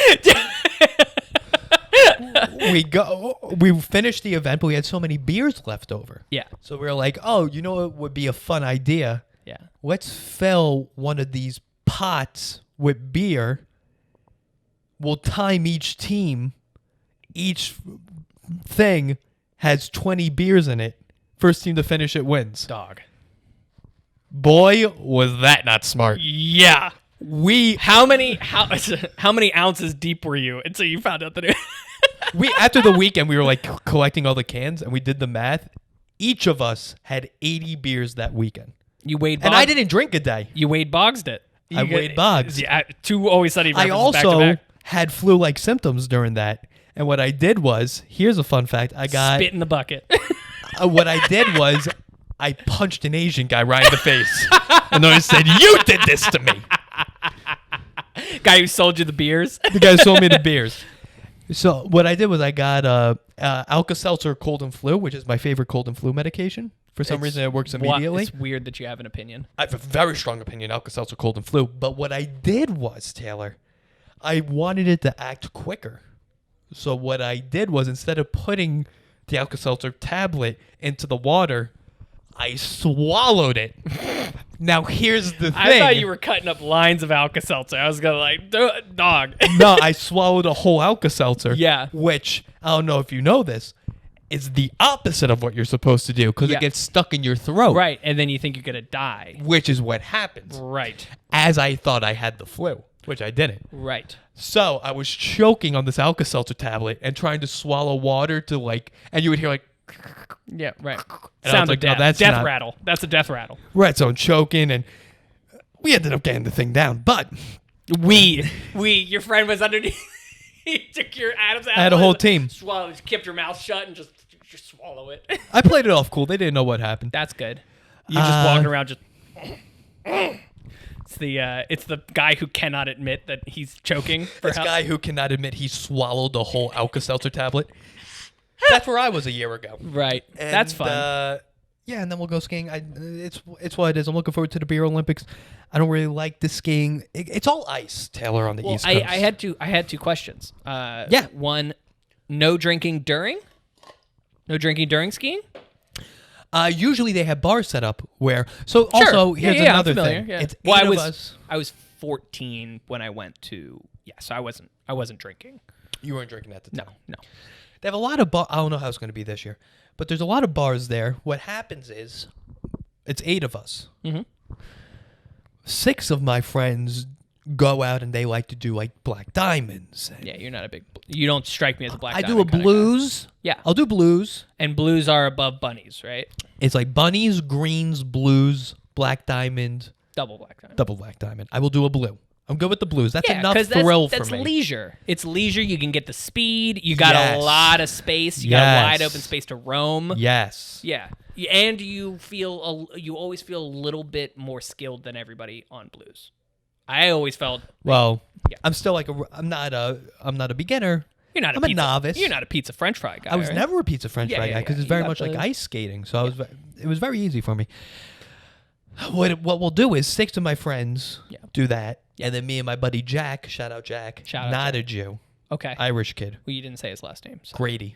We finished the event, but we had so many beers left over. Yeah. So we were like, oh, you know what would be a fun idea? Yeah. Let's fill one of these pots with beer. We'll time each team. Each thing has 20 beers in it. First team to finish it wins. Dog. Boy, was that not smart. Yeah. We How many ounces deep were you until you found out that it after the weekend we were like collecting all the cans and we did the math. Each of us had 80 beers that weekend. you weighed And I didn't drink a day. You Wade Boggsed it. I Wade Boggs. Yeah, 2 Always Sunny I references back to also back. had flu-like symptoms during that. And what I did was, here's a fun fact. I got Spit in the bucket. what I did was I punched an Asian guy right in the face. And then I said, "You did this to me." Guy who sold you the beers. The guy sold me the beers. So what I did was I got Alka-Seltzer cold and flu, which is my favorite cold and flu medication. For some reason, it works immediately. It's weird that you have an opinion. I have a very strong opinion, Alka-Seltzer cold and flu. But what I did was, Taylor, I wanted it to act quicker. So what I did was instead of putting the Alka-Seltzer tablet into the water, I swallowed it. Now here's the thing. I thought you were cutting up lines of Alka-Seltzer. I was gonna like, dog. No, I swallowed a whole Alka-Seltzer. Yeah. Which, I don't know if you know this, is the opposite of what you're supposed to do because Yeah. it gets stuck in your throat. Right, and then you think you're gonna die. Which is what happens. Right. As I thought I had the flu, which I didn't. Right. So I was choking on this Alka-Seltzer tablet and trying to swallow water to like, and you would hear like, Yeah. Right. And I Sound was like, of no, death. that's Death not- rattle. That's a death rattle. right, so I'm choking and we ended up getting the thing down. But Your friend was underneath. He took your Adam's apple. I had a whole team. Swallowed, kept your mouth shut and just swallow it. I played it off cool. They didn't know what happened. That's good. You just walking around just. It's the guy who cannot admit that he's choking. This guy who cannot admit he swallowed the whole Alka-Seltzer tablet. That's where I was a year ago. Right. And, That's fun. Yeah, and then we'll go skiing. It's what it is. I'm looking forward to the Beer Olympics. I don't really like the skiing. It's all ice, Taylor, on the Well, East Coast. I had two questions. Yeah. One, no drinking during. No drinking during skiing. Usually they have bars set up where. So also here's I'm another familiar, thing. yeah. It's Well, eight I of was us. I was 14 when I went to. Yeah, so I wasn't drinking. You weren't drinking at the No, time. no. They have a lot of bars. I don't know how it's going to be this year, but there's a lot of bars there. What happens is, it's 8 of us. Mhm. 6 of my friends go out and they like to do like Black Diamonds. And Yeah, you're not a big. You don't strike me as a black. I do a diamond kinda guy. blues. Yeah, I'll do blues. and blues are above bunnies, right? It's like bunnies, greens, blues, Black Diamond, Double black diamond. double Black Diamond. I will do a blue. I'm good with the blues. That's Yeah, enough because thrill that's for me. leisure. It's leisure. You can get the speed. You got a Yes. lot of space. You got a wide Yes. open space to roam. Yes. Yeah, and you you always feel a little bit more skilled than everybody on blues. I always felt Well, Yeah. I'm still like I'm not a beginner. you're not. I'm a a pizza, novice. You're not a pizza French fry guy. I was right? never a pizza French Yeah, fry yeah, guy because yeah. it's very You much got like the- ice skating. So it was very easy for me. What we'll do is 6 of my friends Yeah. do that, and then me and my buddy Jack, shout out Jack, Shout out not Jack. a Jew, Okay. Irish kid, Well, you didn't say his last name. So. Grady,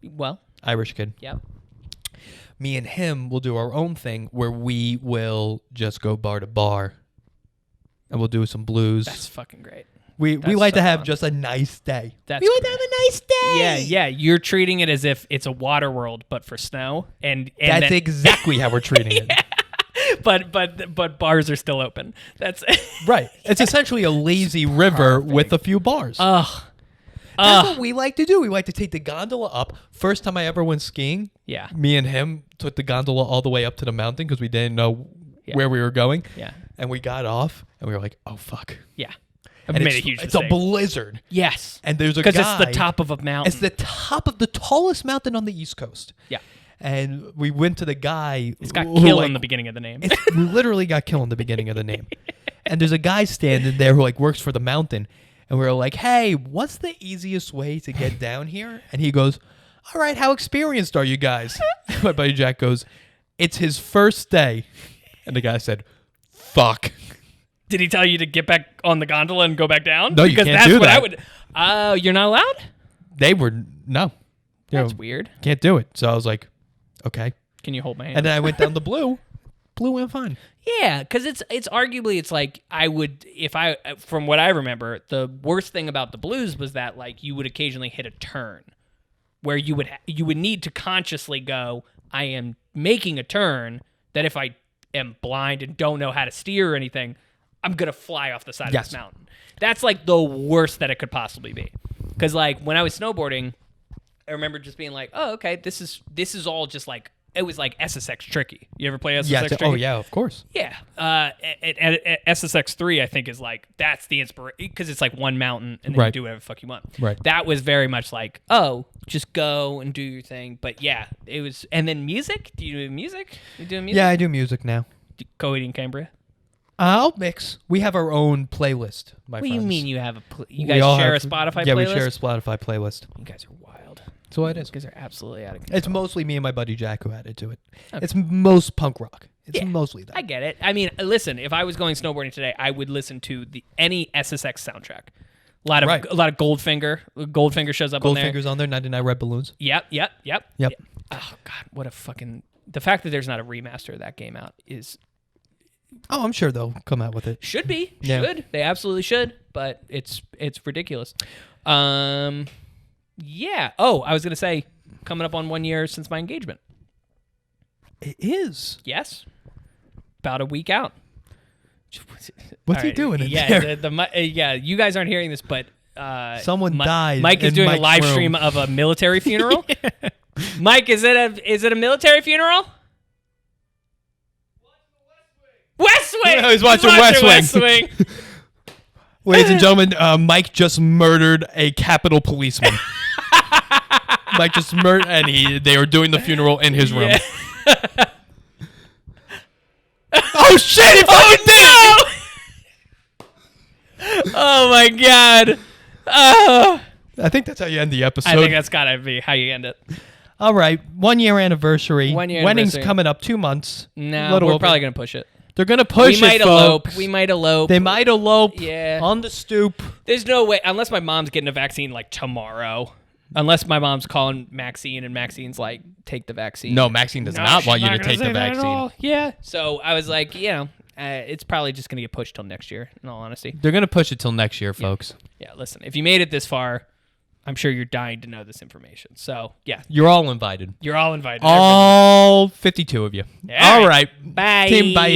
Well, Irish kid. yeah. Me and him will do our own thing where we will just go bar to bar, and we'll do some blues. That's fucking great. we that's like to so have fun. just a nice day. That's we like to great. have a nice day. Yeah, yeah. You're treating it as if it's a water world, but for snow, and That's then, exactly how we're treating it. but bars are still open. That's Right. It's essentially a lazy river with a few bars. ugh. That's what we like to do. We like to take the gondola up. First time I ever went skiing, Yeah. me and him took the gondola all the way up to the mountain because we didn't know where we were going. Yeah. And we got off and we were like, oh, fuck. Yeah. And Made it's, a huge it's a mistake. blizzard. Yes. And there's a guy. Because it's the top of a mountain. It's the top of the tallest mountain on the East Coast. Yeah. And we went to the guy. It's got who, kill like, in the beginning of the name. It's literally got kill in the beginning of the name. And there's a guy standing there who like works for the mountain. And we were like, hey, what's the easiest way to get down here? And he goes, all right, how experienced are you guys? My buddy Jack goes, it's his first day. And the guy said, fuck. Did he tell you to get back on the gondola and go back down? No, you because can't that's do what that. I would. Oh, you're not allowed? They were, no. That's weird. Can't do it. So I was like, okay. Can you hold my hand? And then I went down the blue. Blue went fine. Yeah, because it's arguably it's like I would if I from what I remember the worst thing about the blues was that like you would occasionally hit a turn where you would need to consciously go I am making a turn that if I am blind and don't know how to steer or anything I'm gonna fly off the side of this mountain. That's like the worst that it could possibly be because like when I was snowboarding I remember just being like oh okay this is all just like. It was like SSX Tricky. You ever play SSX Tricky? Oh, yeah, of course. Yeah. At SSX 3, I think, is like, that's the inspiration, because it's like one mountain and then you do whatever the fuck you want. Right. That was very much like, oh, just go and do your thing. But yeah, it was, and then music? Do you do music? You doing music? Yeah, I do music now. Coed in Cambria? I'll mix. We have our own playlist, my What do friends. you mean you have We you guys all share have- a Spotify Yeah, playlist? we share a Spotify playlist. You guys are wild. That's what it is. You guys are absolutely out of control. It's mostly me and my buddy Jack who added to it. It's most punk rock. It's Yeah, mostly that. I get it. I mean, listen, if I was going snowboarding today, I would listen to any SSX soundtrack. A lot of Goldfinger. Goldfinger shows up on there. Goldfinger's on there, 99 Red Balloons. Yep. Yep. Oh God, what a fucking the fact that there's not a remaster of that game out is Oh, I'm sure they'll come out with it. should be Yeah. should they absolutely should, but it's ridiculous. Yeah. Oh, I was gonna say, coming up on 1 year since my engagement. It is. Yes, about a week out. What's All he right, doing in yeah, there? yeah. You guys aren't hearing this, but Someone died Mike is in doing Mike's a live room. stream of a military funeral. Mike, is it a military funeral? West Wing. Yeah, he's watching West Wing. Ladies and gentlemen, Mike just murdered a Capitol policeman. Mike just murdered, and they were doing the funeral in his room. Yeah. Oh shit! He fucking did! Oh my God. Oh. I think that's how you end the episode. I think that's gotta be how you end it. All right, 1 year anniversary. 1 year Wedding's anniversary. coming up 2 months. No, Little we're over. probably gonna push it. They're gonna push We might it, elope. folks. We might elope. They might elope. Yeah. On the stoop. There's no way, unless my mom's getting a vaccine like tomorrow. Unless my mom's calling Maxine and Maxine's like, take the vaccine. No, Maxine does not she's want you not to gonna take the say that at vaccine. all. Yeah. So I was like, it's probably just gonna get pushed till next year. In all honesty. They're gonna push it till next year, folks. Yeah. Listen, if you made it this far, I'm sure you're dying to know this information. So yeah, You're all invited. you're all invited. All 52 of you. All All right. right. Bye. Team, bye.